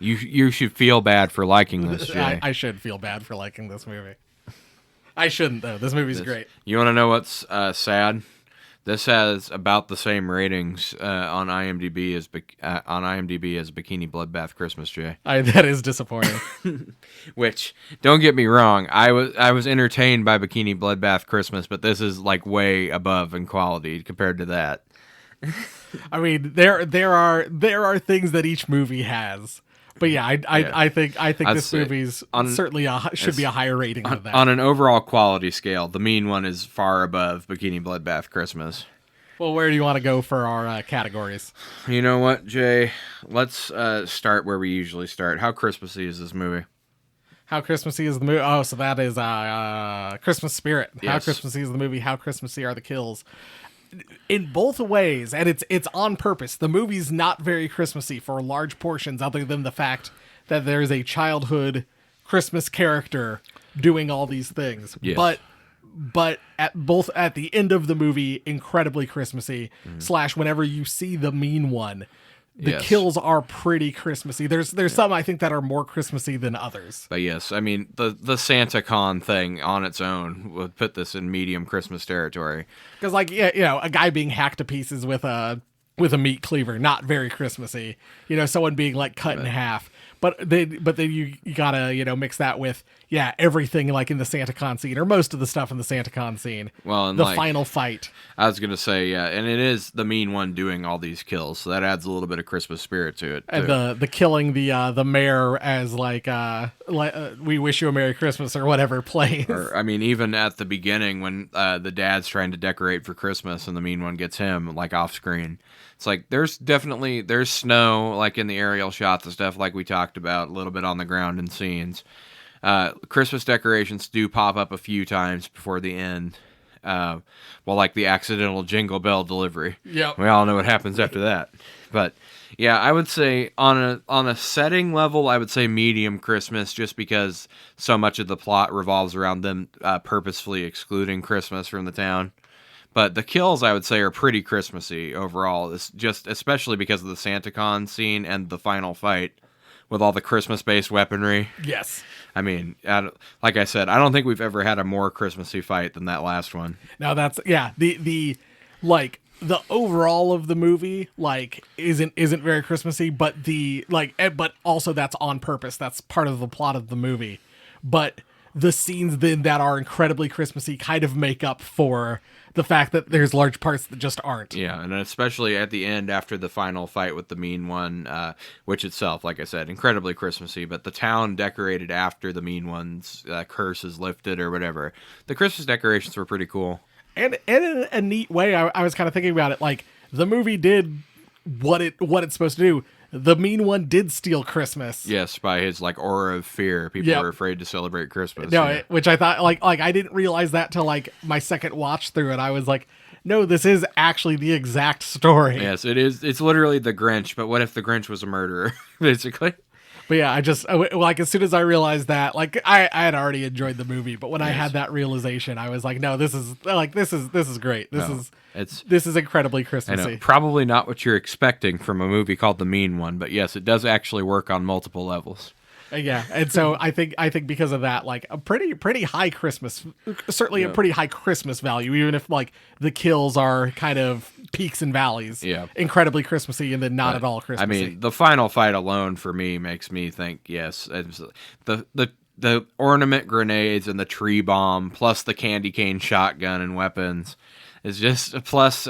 You should feel bad for liking this, Jay. I should feel bad for liking this movie. I shouldn't, though. This movie's great. You want to know what's sad? This has about the same ratings on IMDb as Bikini Bloodbath Christmas, Jay. That is disappointing. Which, don't get me wrong, I was entertained by Bikini Bloodbath Christmas, but this is way above in quality compared to that. I mean, there are things that each movie has. But yeah, I think this movie's certainly should be a higher rating than that. On an overall quality scale, The Mean One is far above Bikini Bloodbath Christmas. Well, where do you want to go for our categories? You know what, Jay? Let's start where we usually start. How Christmassy is this movie? How Christmassy is the movie? Oh, so that is Christmas Spirit. Yes. How Christmassy is the movie? How Christmassy are the kills? In both ways, and it's on purpose. The movie's not very Christmassy for large portions, other than the fact that there's a childhood Christmas character doing all these things. Yes. But at the end of the movie, incredibly Christmassy. / whenever you see the mean one, the kills are pretty Christmassy. There's some I think that are more Christmassy than others. But yes, I mean the Santa Con thing on its own would put this in medium Christmas territory. Because a guy being hacked to pieces with a meat cleaver, not very Christmassy. Someone being like cut in half. But then you gotta mix that with everything like in the SantaCon scene, or most of the stuff in the SantaCon scene. Well, and the final fight. I was gonna say and it is the mean one doing all these kills, so that adds a little bit of Christmas spirit to it. And the killing the mayor as we wish you a Merry Christmas or whatever plays. Or, I mean, even at the beginning when the dad's trying to decorate for Christmas and the mean one gets him like off screen. It's like there's snow like in the aerial shots and stuff like we talked about, a little bit on the ground in scenes. Christmas decorations do pop up a few times before the end. Like the accidental jingle bell delivery. Yep. We all know what happens after that. But yeah, I would say on a setting level, I would say medium Christmas, just because so much of the plot revolves around them purposefully excluding Christmas from the town. But the kills, I would say, are pretty Christmassy overall. It's just especially because of the SantaCon scene and the final fight with all the Christmas-based weaponry. Yes. I mean, like I said, I don't think we've ever had a more Christmassy fight than that last one. No, that's the overall of the movie isn't very Christmassy, but but also that's on purpose. That's part of the plot of the movie. But the scenes then that are incredibly Christmassy kind of make up for the fact that there's large parts that just aren't. Yeah, and especially at the end after the final fight with the mean one, which itself, like I said, incredibly Christmassy, but the town decorated after the mean one's curse is lifted or whatever. The Christmas decorations were pretty cool. And in a neat way, I was kind of thinking about it, like, the movie did what it's supposed to do. The mean one did steal Christmas. Yes, by his aura of fear. People were afraid to celebrate Christmas. No, which I thought like I didn't realize that till my second watch through it. I was like, no, this is actually the exact story. Yes, it is. It's literally the Grinch, but what if the Grinch was a murderer, basically? But yeah, I just as soon as I realized that, I had already enjoyed the movie, but when I had that realization, I was like, no, this is great. This is incredibly Christmassy. I know, probably not what you're expecting from a movie called The Mean One, but yes, it does actually work on multiple levels. Yeah, and so I think because of that, a pretty high Christmas, certainly a pretty high Christmas value, even if the kills are kind of peaks and valleys. Yeah, incredibly Christmassy, and then not at all Christmassy. I mean, the final fight alone for me makes me think yes, the ornament grenades and the tree bomb, plus the candy cane shotgun and weapons, is just plus.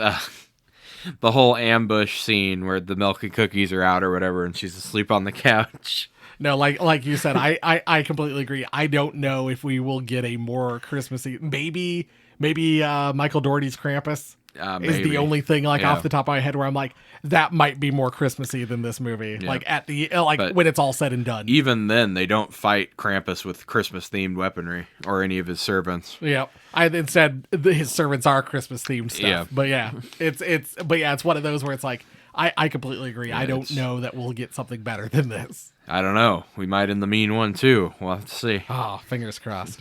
The whole ambush scene where the milk and cookies are out or whatever, and she's asleep on the couch. No, like you said, I completely agree. I don't know if we will get a more Christmassy. Maybe Michael Dougherty's Krampus is the only thing off the top of my head where I'm like, that might be more Christmassy than this movie. Yeah. At the when it's all said and done. Even then, they don't fight Krampus with Christmas themed weaponry or any of his servants. Yeah, instead his servants are Christmas themed stuff. Yeah. But yeah, it's one of those where it's like I completely agree. Yeah, I don't know that we'll get something better than this. I don't know. We might in the mean one too. We'll have to see. Oh, fingers crossed.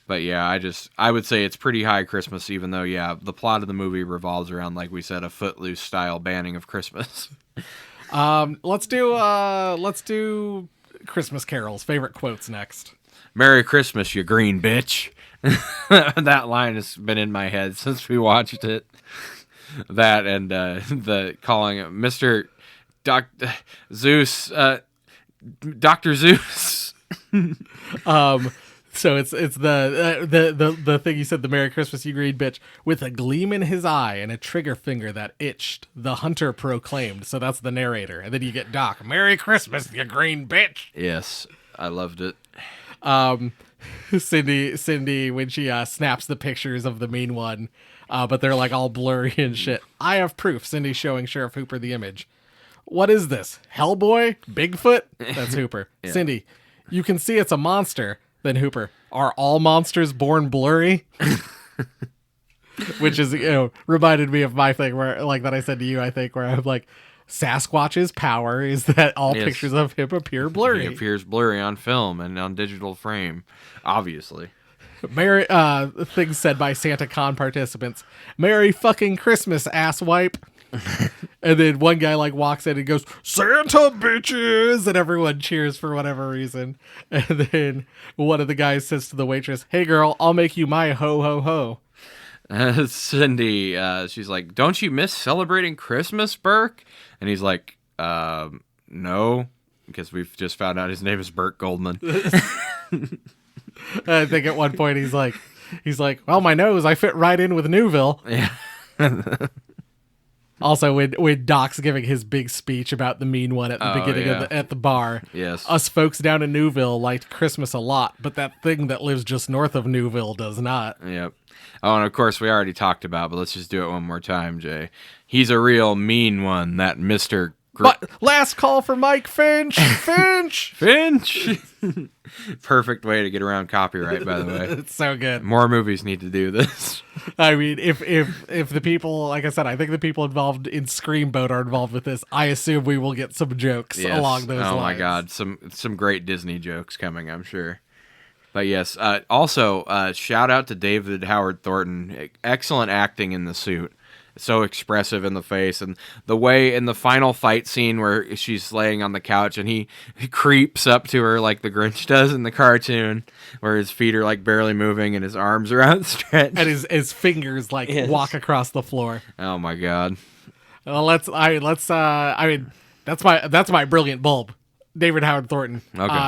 But yeah, I would say it's pretty high Christmas, even though the plot of the movie revolves around, like we said, a Footloose style banning of Christmas. Let's do Christmas carols. Favorite quotes next. Merry Christmas, you green bitch. That line has been in my head since we watched it. That and the calling it Mr. Zeus, Dr. Zeus. So it's the thing you said, the Merry Christmas, you green bitch, with a gleam in his eye and a trigger finger that itched, the hunter proclaimed. So that's the narrator. And then you get Doc, Merry Christmas, you green bitch. Yes, I loved it. Cindy, when she snaps the pictures of the mean one, but they're like all blurry and shit. I have proof. Cindy showing Sheriff Hooper the image. What is this? Hellboy? Bigfoot? That's Hooper. Yeah. Cindy, you can see it's a monster. Then Hooper, are all monsters born blurry? Which is, reminded me of my thing where, like that I said to you, I think, where I'm like, Sasquatch's power is that all pictures of him appear blurry. He appears blurry on film and on digital frame, obviously. Merry things said by Santa Con participants. Merry fucking Christmas, asswipe. And then one guy like walks in and goes, Santa bitches, and everyone cheers for whatever reason. And then one of the guys says to the waitress, hey girl, I'll make you my ho ho ho. Cindy, she's like, don't you miss celebrating Christmas, Burke? And he's like, no, because we've just found out his name is Burke Goldman. I think at one point he's like, well, my nose, I fit right in with Newville. Yeah. Also, when Doc's giving his big speech about the mean one at the beginning of at the bar, yes, us folks down in Newville liked Christmas a lot, but that thing that lives just north of Newville does not. Yep. Oh, and of course we already talked about, but let's just do it one more time, Jay. He's a real mean one, that Mr. But last call for Mike Finch. Finch. Perfect way to get around copyright, by the way. It's so good. More movies need to do this. I mean, if the people, like I said, I think the people involved in Screamboat are involved with this. I assume we will get some jokes along those lines. Oh my God, some great Disney jokes coming, I'm sure. But yes, also shout out to David Howard Thornton. Excellent acting in the suit. So expressive in the face, and the way in the final fight scene where she's laying on the couch and he creeps up to her like the Grinch does in the cartoon, where his feet are like barely moving and his arms are outstretched and his fingers like walk across the floor. Oh my God. Well, that's my brilliant bulb. David Howard Thornton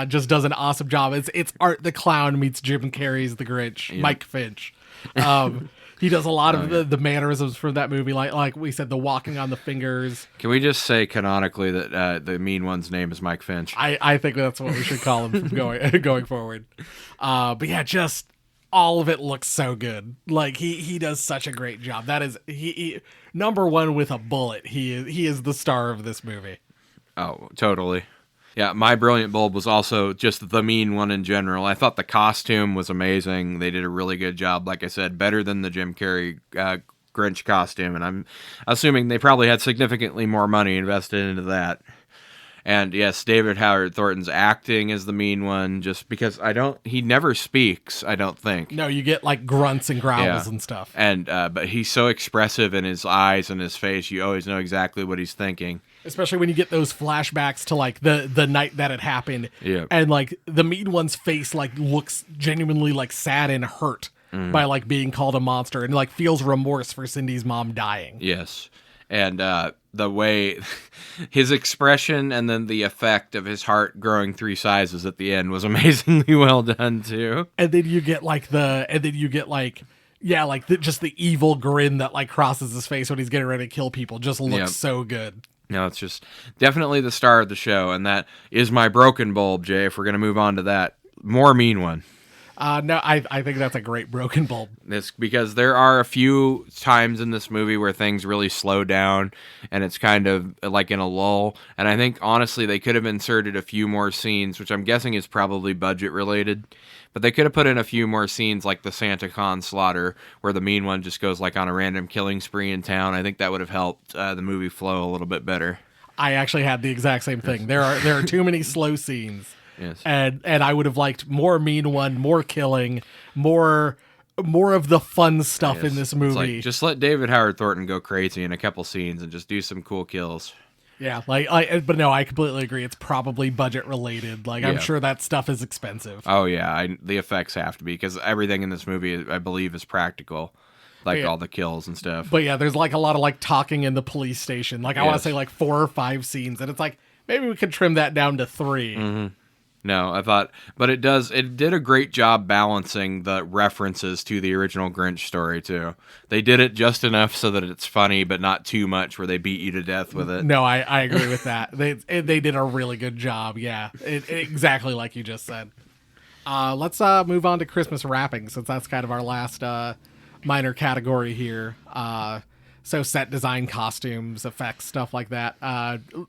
just does an awesome job. It's Art the Clown meets Jim Carrey's The Grinch. Yep. Mike Finch. He does a lot of the mannerisms from that movie, like we said, the walking on the fingers. Can we just say canonically that the mean one's name is Mike Finch? I think that's what we should call him from going forward. But yeah, just all of it looks so good. Like he does such a great job. That is he number one with a bullet. He is the star of this movie. Oh, totally. Yeah, my brilliant bulb was also just the mean one in general. I thought the costume was amazing. They did a really good job, like I said, better than the Jim Carrey Grinch costume, and I'm assuming they probably had significantly more money invested into that. And yes, David Howard Thornton's acting is the mean one, just because he never speaks, I don't think. No, you get like grunts and growls and stuff. And but he's so expressive in his eyes and his face, you always know exactly what he's thinking. Especially when you get those flashbacks to like the night that it happened. Yeah. And like the mean one's face like looks genuinely like sad and hurt by like being called a monster, and like feels remorse for Cindy's mom dying. Yes. And the way his expression and then the effect of his heart growing 3 sizes at the end was amazingly well done too. And then you get like just the evil grin that like crosses his face when he's getting ready to kill people just looks so good. No, it's just definitely the star of the show, and that is my broken bulb, Jay, if we're going to move on to that. More mean one. No, I think that's a great broken bulb. It's because there are a few times in this movie where things really slow down, and it's kind of like in a lull, and I think, honestly, they could have inserted a few more scenes, which I'm guessing is probably budget-related, but they could have put in a few more scenes like the Santa Con slaughter, where the mean one just goes like on a random killing spree in town. I think that would have helped the movie flow a little bit better. I actually had the exact same thing. There are too many slow scenes. Yes. And I would have liked more mean one, more killing, more of the fun stuff in this movie. It's like, just let David Howard Thornton go crazy in a couple scenes and just do some cool kills. Yeah, but no, I completely agree. It's probably budget related. Like, I'm sure that stuff is expensive. Oh yeah, the effects have to be, because everything in this movie, I believe, is practical. Like all the kills and stuff. But yeah, there's like a lot of like talking in the police station. Like I want to say like 4 or 5 scenes, and it's like maybe we could trim that down to 3. Mm-hmm. No, I thought, but it did a great job balancing the references to the original Grinch story, too. They did it just enough so that it's funny, but not too much where they beat you to death with it. No, I agree with that. They did a really good job. Yeah, exactly like you just said. Let's move on to Christmas wrapping, since that's kind of our last minor category here. So set design, costumes, effects, stuff like that.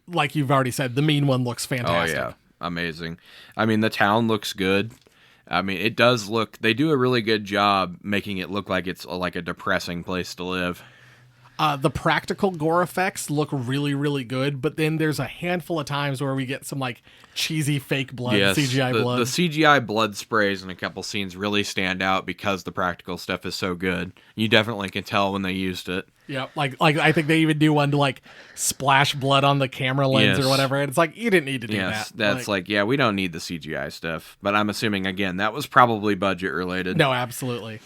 Like you've already said, the mean one looks fantastic. Oh, yeah. Amazing. I mean, the town looks good. I mean, it does look... They do a really good job making it look like it's like a depressing place to live. The practical gore effects look really, really good, but then there's a handful of times where we get some like cheesy fake blood, CGI blood. The CGI blood sprays in a couple scenes really stand out because the practical stuff is so good. You definitely can tell when they used it. Yeah, like I think they even do one to like splash blood on the camera lens or whatever, and it's like, you didn't need to do that. Yes, that's yeah, we don't need the CGI stuff. But I'm assuming, again, that was probably budget related. No, absolutely.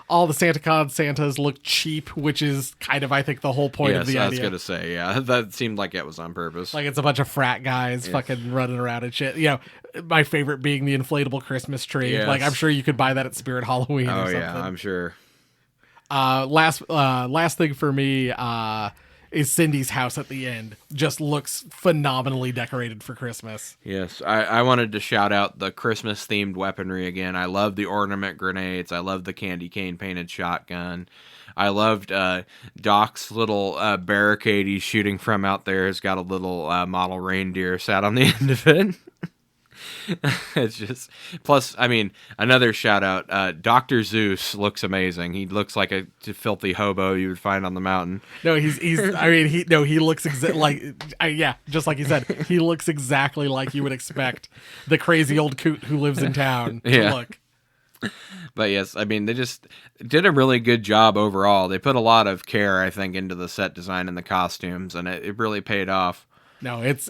All the Santas look cheap, which is kind of, I think, the whole point of the idea. I was going to say, yeah, that seemed like it was on purpose. Like, it's a bunch of frat guys fucking running around and shit. You know, my favorite being the inflatable Christmas tree. Yes. Like, I'm sure you could buy that at Spirit Halloween or something. Oh, yeah, I'm sure. Last thing for me is Cindy's house at the end. Just looks phenomenally decorated for Christmas. Yes, I wanted to shout out the Christmas-themed weaponry again. I love the ornament grenades. I love the candy cane painted shotgun. I loved Doc's little barricade he's shooting from out there. Has got a little model reindeer sat on the end of it. It's just, plus, I mean, another shout out, Dr. Zeus looks amazing. He looks like a filthy hobo you would find on the mountain. No, he looks just like you said, he looks exactly like you would expect the crazy old coot who lives in town to look. But yes, I mean, they just did a really good job overall. They put a lot of care, I think, into the set design and the costumes, and it really paid off. No, it's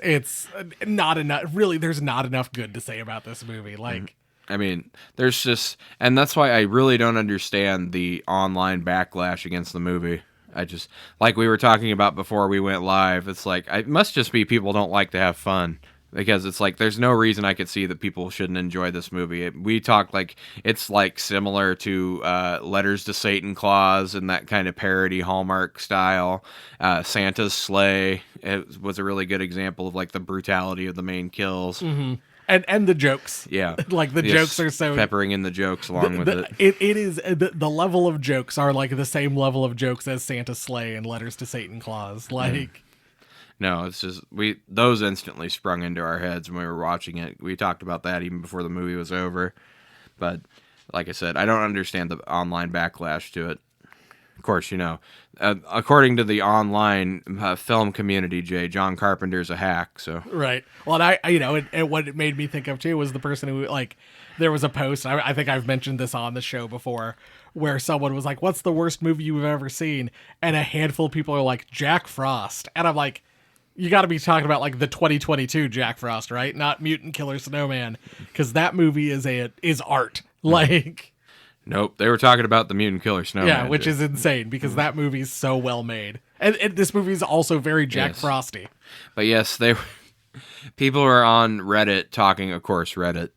not enough. Really, there's not enough good to say about this movie. Like, I mean, there's just, and that's why I really don't understand the online backlash against the movie. I just, like we were talking about before we went live, it's like, it must just be people don't like to have fun. Because it's like, there's no reason I could see that people shouldn't enjoy this movie. We talk like, it's like similar to Letters to Satan Claus and that kind of parody Hallmark style. Santa's Sleigh, it was a really good example of like the brutality of the main kills. Mm-hmm. And the jokes. Yeah. Like the jokes are so... Peppering in the jokes along with it. It is, the level of jokes are like the same level of jokes as Santa's Sleigh and Letters to Satan Claus. Like... No, it's just those instantly sprung into our heads when we were watching it. We talked about that even before the movie was over. But like I said, I don't understand the online backlash to it. Of course, you know, according to the online film community, John Carpenter's a hack. So right. Well, and what it made me think of too was the person who, like, there was a post. I think I've mentioned this on the show before, where someone was like, "What's the worst movie you've ever seen?" And a handful of people are like, "Jack Frost," and I'm like, you got to be talking about like the 2022 Jack Frost, right? Not Mutant Killer Snowman, because that movie is art. Like, nope, they were talking about the Mutant Killer Snowman. Yeah, which is insane because that movie's so well made, and this movie's also very Jack Frosty. But yes, people are on Reddit talking. Of course, Reddit.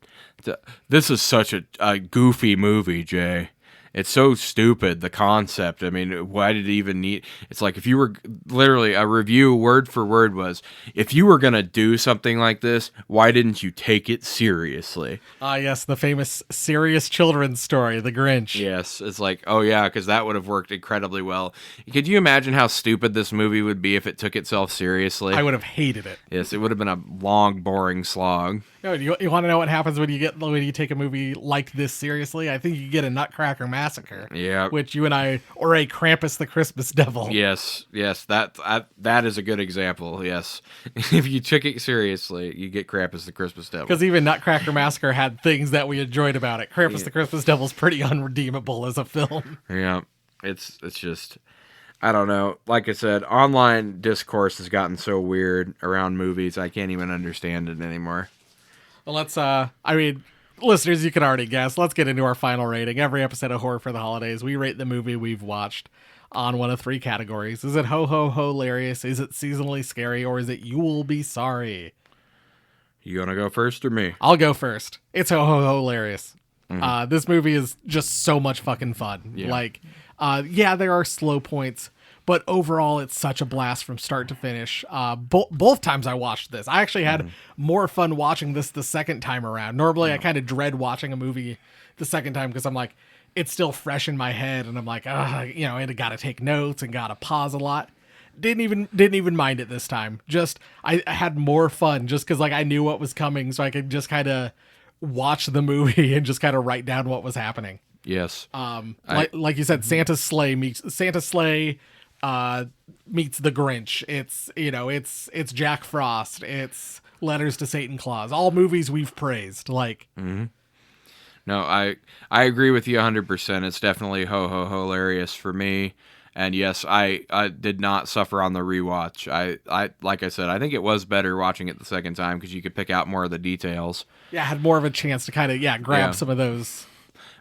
This is such a goofy movie, Jay. It's so stupid, the concept. I mean, why did it even need... It's like, if you were... Literally, a review, word for word, was, if you were going to do something like this, why didn't you take it seriously? Yes, the famous serious children's story, The Grinch. Yes, it's like, oh yeah, because that would have worked incredibly well. Could you imagine how stupid this movie would be if it took itself seriously? I would have hated it. Yes, it would have been a long, boring slog. No, you want to know what happens when you take a movie like this seriously? I think you get a Nutcracker Massacre. Yeah. Which you and I, or a Krampus the Christmas Devil. Yes, that is a good example. Yes, if you took it seriously, you get Krampus the Christmas Devil. Because even Nutcracker Massacre had things that we enjoyed about it. Krampus the Christmas Devil's pretty unredeemable as a film. Yeah, it's just, I don't know. Like I said, online discourse has gotten so weird around movies. I can't even understand it anymore. Well, let's, listeners, you can already guess. Let's get into our final rating. Every episode of Horror for the Holidays, we rate the movie we've watched on one of three categories. Is it ho-ho-hilarious? Is it seasonally scary? Or is it you will be sorry? You gonna go first or me? I'll go first. It's hilarious. This movie is just so much fucking fun. Yeah. Like, yeah, there are slow points, but overall, it's such a blast from start to finish. Both times I watched this, I actually had more fun watching this the second time around. Normally, I kind of dread watching a movie the second time because I'm like, it's still fresh in my head, and I'm like, and got to take notes and got to pause a lot. Didn't even mind it this time. Just I had more fun just because like I knew what was coming, so I could just kind of watch the movie and just kind of write down what was happening. Yes. Like you said, Santa's sleigh meets the Grinch. It's Jack Frost. It's Letters to Satan Claus. All movies we've praised. Like, No, I agree with you 100%. It's definitely hilarious for me. And yes, I did not suffer on the rewatch. I like I said, I think it was better watching it the second time because you could pick out more of the details. Yeah, I had more of a chance to kind of grab some of those.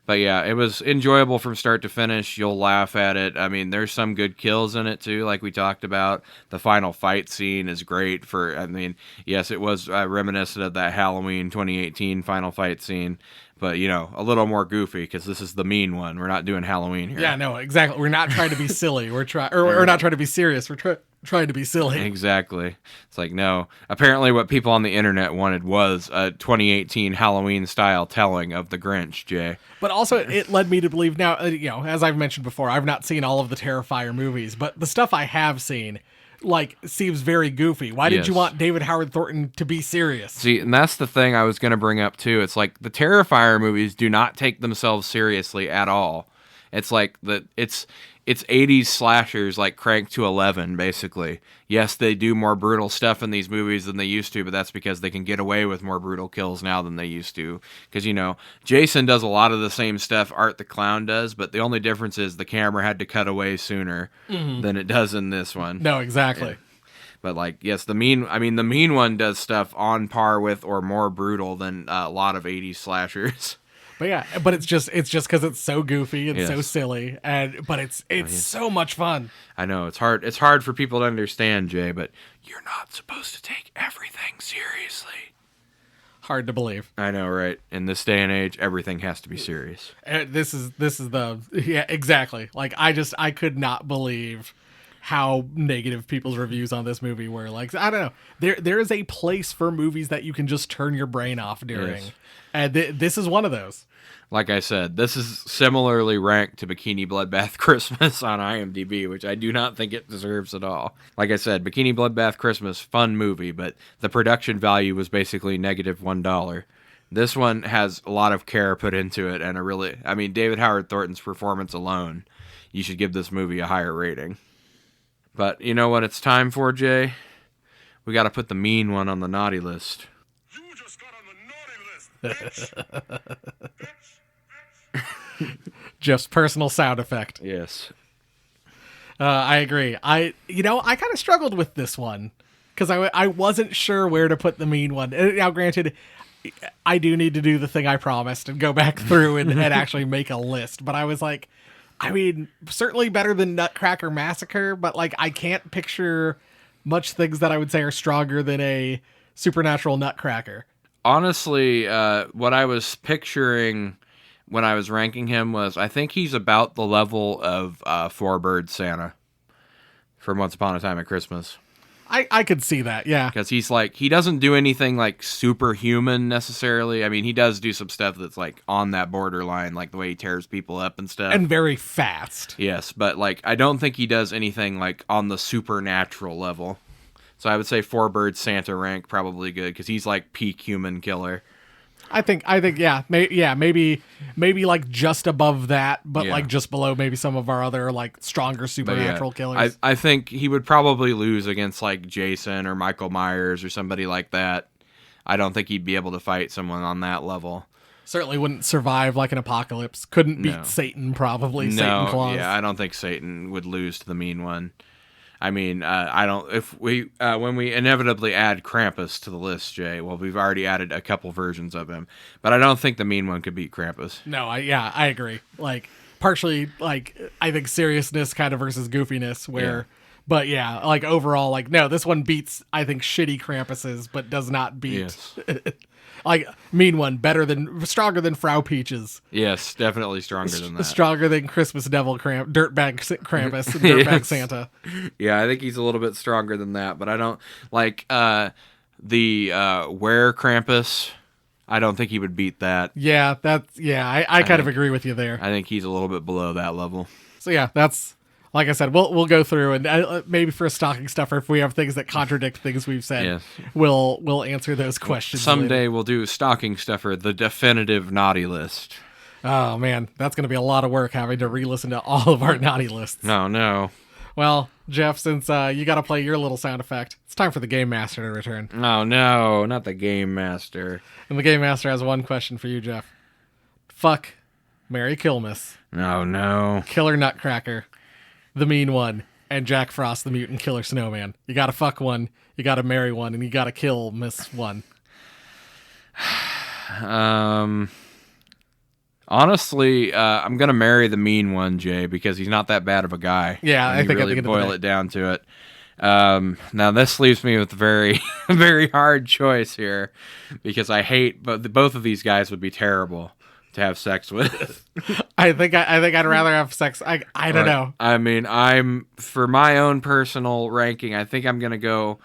But yeah, it was enjoyable from start to finish. You'll laugh at it. I mean, there's some good kills in it too, like we talked about. The final fight scene is great yes, it was reminiscent of that Halloween 2018 final fight scene, but a little more goofy because this is the mean one. We're not doing Halloween here. Yeah, no, exactly. We're not trying to be silly. We're not trying to be serious. We're trying to be silly. Exactly. It's like, no. Apparently what people on the internet wanted was a 2018 Halloween style telling of the Grinch, Jay. But also it led me to believe now, as I've mentioned before, I've not seen all of the Terrifier movies, but the stuff I have seen seems very goofy. Why did you want David Howard Thornton to be serious? See, and that's the thing I was going to bring up too. It's like the Terrifier movies do not take themselves seriously at all. It's like it's 80s slashers like cranked to 11, basically. Yes, they do more brutal stuff in these movies than they used to, but that's because they can get away with more brutal kills now than they used to. Because, Jason does a lot of the same stuff Art the Clown does, but the only difference is the camera had to cut away sooner than it does in this one. No, exactly. Yeah. But yes, the mean one does stuff on par with or more brutal than a lot of 80s slashers. But yeah, it's just because it's so goofy and so silly, but it's so much fun. I know it's hard. It's hard for people to understand, Jay, but you're not supposed to take everything seriously. Hard to believe. I know, right? In this day and age, everything has to be serious. This is exactly. Like I could not believe how negative people's reviews on this movie were. Like, I don't know. There is a place for movies that you can just turn your brain off during. Yes. And this is one of those. Like I said, this is similarly ranked to Bikini Bloodbath Christmas on IMDb, which I do not think it deserves at all. Like I said, Bikini Bloodbath Christmas, fun movie, but the production value was basically -$1. This one has a lot of care put into it, and David Howard Thornton's performance alone, you should give this movie a higher rating. But you know what it's time for, Jay? We got to put the mean one on the naughty list. You just got on the naughty list, bitch. Just personal sound effect. Yes. I agree. I kind of struggled with this one because I wasn't sure where to put the mean one. Now, granted, I do need to do the thing I promised and go back through and actually make a list. But I was like, certainly better than Nutcracker Massacre, but I can't picture much things that I would say are stronger than a supernatural Nutcracker. Honestly, what I was picturing when I was ranking him was I think he's about the level of Four Bird Santa from Once Upon a Time at Christmas. I could see that, yeah. Because he doesn't do anything superhuman necessarily. I mean, he does do some stuff that's on that borderline, like the way he tears people up and stuff. And very fast. Yes, but I don't think he does anything on the supernatural level. So I would say Four Bird Santa rank probably good because he's peak human killer. I think yeah, maybe just above that, but just below maybe some of our other stronger supernatural killers. I think he would probably lose against Jason or Michael Myers or somebody like that. I don't think he'd be able to fight someone on that level. Certainly wouldn't survive an apocalypse. Couldn't beat Satan probably. No, Satan Claus. Yeah, I don't think Satan would lose to the mean one. I mean, I don't. If we when we inevitably add Krampus to the list, Jay. Well, we've already added a couple versions of him, but I don't think the mean one could beat Krampus. No, I agree. Partially, I think seriousness kind of versus goofiness, where But yeah, like overall, like no, this one beats I think shitty Krampuses, but does not beat Yes. like mean one stronger than Frau Peaches, Yes, definitely stronger than that. stronger than Christmas Devil Dirtbag Krampus, and Dirtbag Yes. Santa. Yeah, I think he's a little bit stronger than that, but I don't like the Were Krampus. I don't think he would beat that. Yeah, I kind of think- agree with you there. I think he's a little bit below that level. So yeah, that's like I said, we'll go through and maybe for a stocking stuffer, if we have things that contradict things we've said, Yes. we'll answer those questions later. Someday we'll do stocking stuffer, the definitive naughty list. Oh man, that's going to be a lot of work having to re-listen to all of our naughty lists. No. Well, Jeff, since you got to play your little sound effect, it's time for the Game Master to return. No, not the Game Master. And the Game Master has one question for you, Jeff. Fuck, marry, kill, miss. No. Killer Nutcracker, the mean one, and Jack Frost, the mutant killer snowman. You got to fuck one, you got to marry one, and you got to kill miss one. Honestly, I'm gonna marry the mean one, Jay, because he's not that bad of a guy. Yeah, when I you think at really the end of the boil day. it down to it. Now this leaves me with a very, very hard choice here, because I hate, but both of these guys would be terrible to have sex with. I think I'd rather have sex. I don't know. I mean, for my own personal ranking, I think I'm gonna go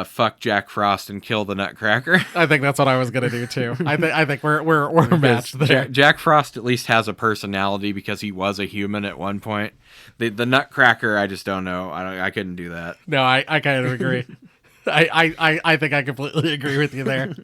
fuck Jack Frost and kill the Nutcracker. I think that's what I was gonna do too. I think we're matched there. Jack Frost at least has a personality because he was a human at one point. The Nutcracker, I just don't know. I couldn't do that. No, I kind of agree. I think I completely agree with you there.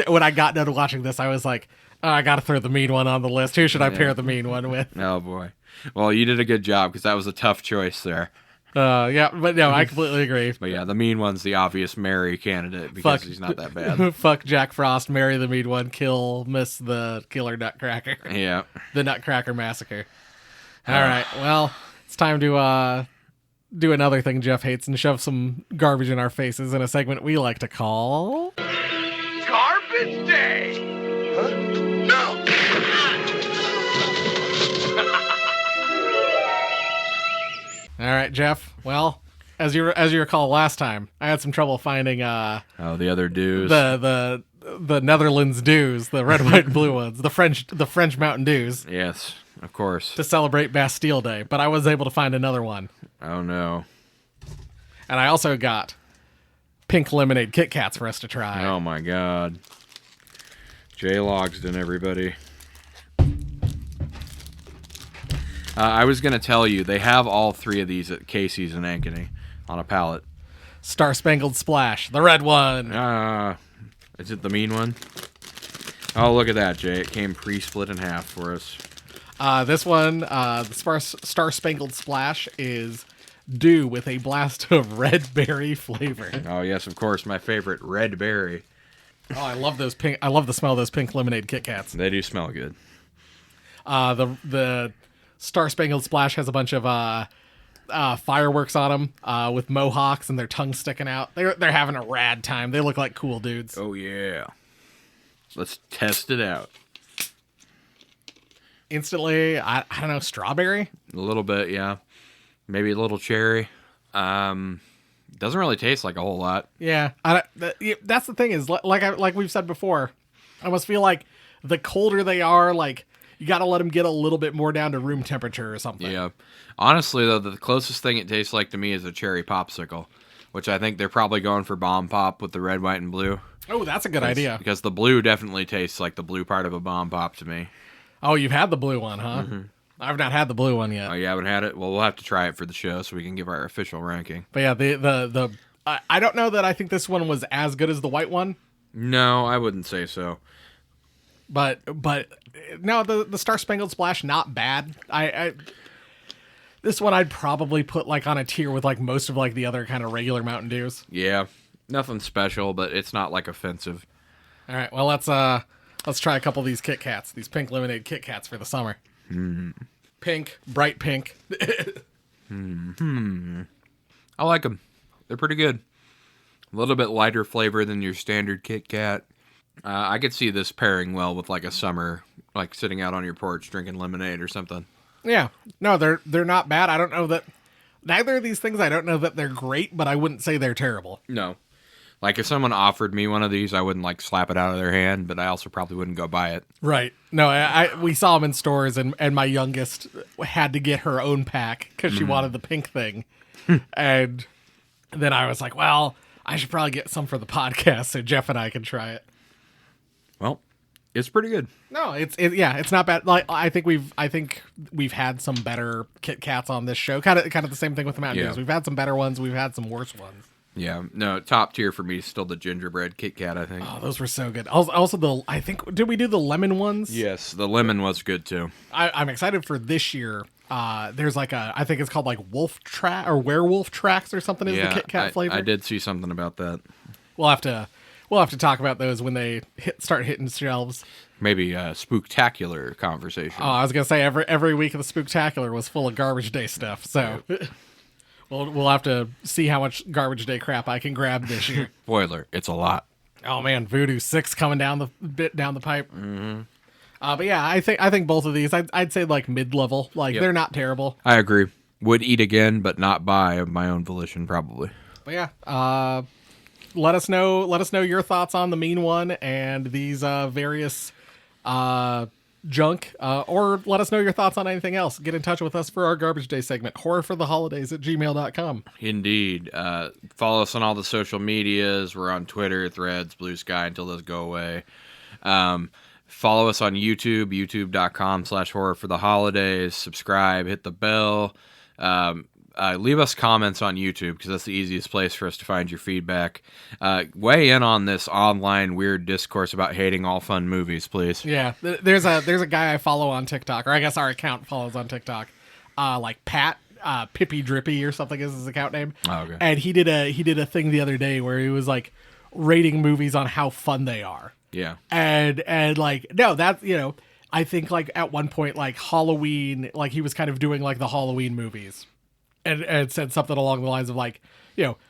When I got done watching this, I was like, oh, I got to throw the mean one on the list. Who should I pair the mean one with? Oh boy. Well, you did a good job because that was a tough choice there. Yeah, but no, I completely agree. But yeah, the mean one's the obvious marry candidate because Fuck. he's not that bad. Fuck Jack Frost, marry the mean one, miss the killer Nutcracker. Yeah. The Nutcracker Massacre. All right, well, it's time to do another thing Jeff hates and shove some garbage in our faces in a segment we like to call... Garbage Day! Huh? No! All right, Jeff. Well, as you recall last time, I had some trouble finding Oh, the other dudes. the Netherlands Dews, the red, white, and blue ones, the French Mountain Dews Yes, of course. to celebrate Bastille Day, but I was able to find another one, Oh no. and I also got pink lemonade Kit Kats for us to try. Oh my god. Jay Logsdon, everybody. I was going to tell you, they have all three of these at Casey's in Ankeny on a pallet. Star Spangled Splash, the red one. Is it the mean one? Oh, look at that, Jay. It came pre-split in half for us. This one, the Star Spangled Splash is dew with a blast of red berry flavor. Oh, yes, of course. My favorite, red berry. Oh, I love those pink. I love the smell of those pink lemonade Kit Kats. They do smell good. The Star Spangled Splash has a bunch of fireworks on them with mohawks and their tongues sticking out. They're having a rad time. They look like cool dudes. Oh, yeah. Let's test it out. Instantly, I don't know, strawberry? A little bit, yeah. Maybe a little cherry. Doesn't really taste like a whole lot. Yeah. That's the thing is, like we've said before, I almost feel like the colder they are, like, you got to let them get a little bit more down to room temperature or something. Yeah. Honestly, though, the closest thing it tastes like to me is a cherry popsicle, which I think they're probably going for bomb pop with the red, white, and blue. Oh, that's a good idea. Because the blue definitely tastes like the blue part of a bomb pop to me. Oh, you've had the blue one, huh? Mm-hmm. I've not had the blue one yet. Oh, you haven't had it? Well, we'll have to try it for the show so we can give our official ranking. But yeah, I don't know that I think this one was as good as the white one. No, I wouldn't say so. But no, the Star Spangled Splash, not bad. This one I'd probably put like on a tier with like most of like the other kind of regular Mountain Dews. Yeah, nothing special, but it's not like offensive. All right, well let's try a couple of these Kit Kats, these pink lemonade Kit Kats for the summer. Pink, bright pink. I like them. They're pretty good. A little bit lighter flavor than your standard Kit Kat. I could see this pairing well with like a summer, like sitting out on your porch drinking lemonade or something. Yeah, no, they're not bad. I don't know that Neither of these things, I don't know that they're great, but I wouldn't say they're terrible. No. Like, if someone offered me one of these, I wouldn't, like, slap it out of their hand, but I also probably wouldn't go buy it. Right. No, we saw them in stores, and my youngest had to get her own pack because she wanted the pink thing. And then I was like, well, I should probably get some for the podcast so Jeff and I can try it. Well, it's pretty good. No, it's not bad. Like I think we've had some better Kit Kats on this show. Kind of the same thing with the Mountain Dews. We've had some better ones. We've had some worse ones. Yeah, no, top tier for me is still the gingerbread Kit Kat, I think. Oh, those were so good. Also, did we do the lemon ones? Yes, the lemon was good too. I'm excited for this year. There's like I think it's called like Wolf Track or Werewolf Tracks or something is the Kit Kat flavor. I did see something about that. We'll have to talk about those when they start hitting shelves. Maybe a spooktacular conversation. Oh, I was gonna say every week of the Spooktacular was full of Garbage Day stuff. So we'll have to see how much Garbage Day crap I can grab this year. Spoiler, it's a lot. Oh man, Voodoo 6 coming down the pipe. Mm-hmm. But yeah, I think both of these I'd say like mid-level. Like they're not terrible. I agree. Would eat again, but not buy of my own volition, probably. But yeah, let us know your thoughts on the mean one and these various junk, or let us know your thoughts on anything else. Get in touch with us for our Garbage Day segment, horrorfortheholidays@gmail.com. Indeed. Follow us on all the social medias. We're on Twitter, Threads, Blue Sky until those go away. Follow us on YouTube, youtube.com/horrorfortheholidays. Subscribe, hit the bell. Leave us comments on YouTube because that's the easiest place for us to find your feedback. Weigh in on this online weird discourse about hating all fun movies, please. Yeah, there's a guy I follow on TikTok, or I guess our account follows on TikTok, like Pat Pippy Drippy or something is his account name. Oh, okay. And he did a thing the other day where he was like rating movies on how fun they are. Yeah. And like no, that's I think like at one point like Halloween, like he was kind of doing like the Halloween movies. And said something along the lines of like,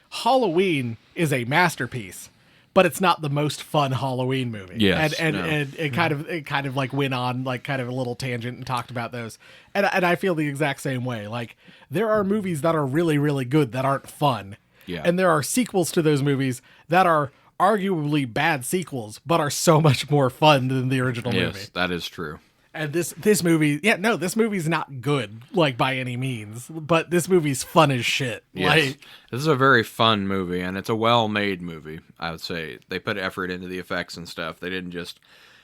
Halloween is a masterpiece, but it's not the most fun Halloween movie. Yes, and no. it kind of like went on like kind of a little tangent and talked about those. And I feel the exact same way. Like there are movies that are really, really good that aren't fun. Yeah. And there are sequels to those movies that are arguably bad sequels, but are so much more fun than the original movie. Yes, that is true. And this movie, this movie's not good, like, by any means, but this movie's fun as shit. Yes. Like, this is a very fun movie, and it's a well-made movie, I would say. They put effort into the effects and stuff. They didn't just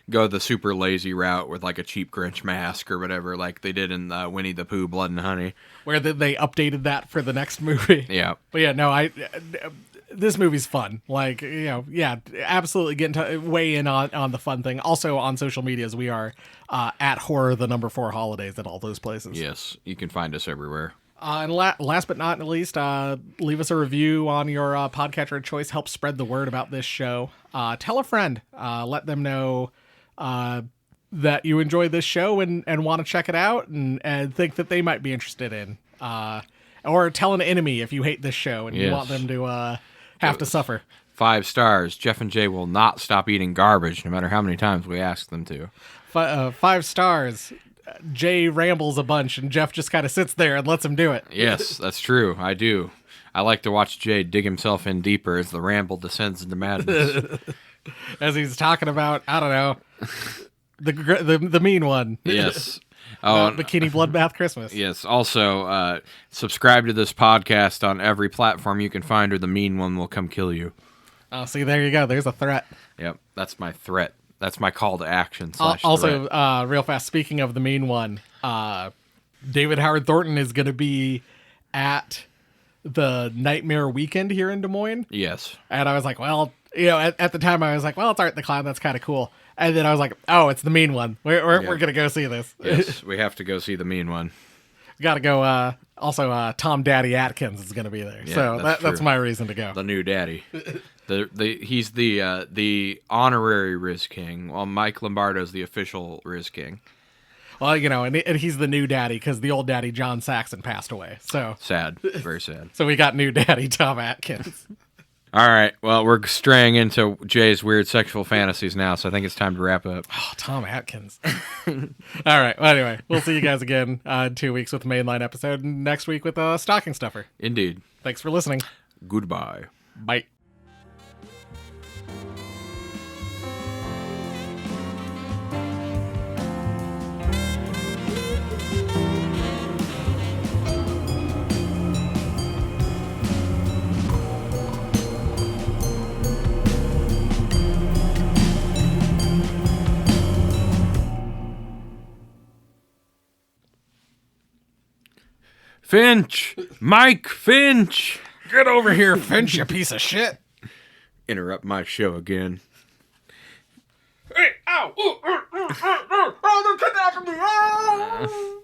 go the super lazy route with, like, a cheap Grinch mask or whatever, like they did in Winnie the Pooh, Blood and Honey. where they updated that for the next movie. Yeah. But yeah, no, this movie's fun. Like, absolutely weigh in on the fun thing. Also on social medias, we are at horror4 holidays at all those places. Yes, you can find us everywhere. And last but not least, leave us a review on your podcatcher of choice. Help spread the word about this show. Tell a friend. Let them know that you enjoy this show and want to check it out and think that they might be interested in. Or tell an enemy if you hate this show and you want them to have to suffer. 5 stars. Jeff and Jay will not stop eating garbage no matter how many times we ask them to. 5 stars. Jay rambles a bunch and Jeff just kind of sits there and lets him do it. Yes, that's true. I do. I like to watch Jay dig himself in deeper as the ramble descends into madness. As he's talking about, I don't know, the mean one. Yes. Bikini Bloodbath Christmas. Yes. Also, subscribe to this podcast on every platform you can find, or the mean one will come kill you. Oh, see, there you go. There's a threat. Yep, that's my threat. That's my call to action. Also, real fast, speaking of the mean one, David Howard Thornton is going to be at the Nightmare Weekend here in Des Moines. Yes. And I was like, well, at the time I was like, well, it's Art the Clown. That's kind of cool. And then I was like, oh, it's the mean one. We're going to go see this. Yes, we have to go see the mean one. Got to go. Also, Tom Daddy Atkins is going to be there. Yeah, so that's my reason to go. The new daddy. He's the honorary Riz King, while Mike Lombardo's the official Riz King. Well, and he's the new daddy because the old daddy John Saxon passed away. So sad, very sad. So we got new daddy Tom Atkins. All right. Well, we're straying into Jay's weird sexual fantasies now, so I think it's time to wrap up. Oh, Tom Atkins. All right. Well, anyway, we'll see you guys again in 2 weeks with the mainline episode, and next week with a stocking stuffer. Indeed. Thanks for listening. Goodbye. Bye. Finch! Mike Finch! Get over here, Finch, you piece of shit. Interrupt my show again. Hey, ow! Oh, they're kidnapping me! Oh!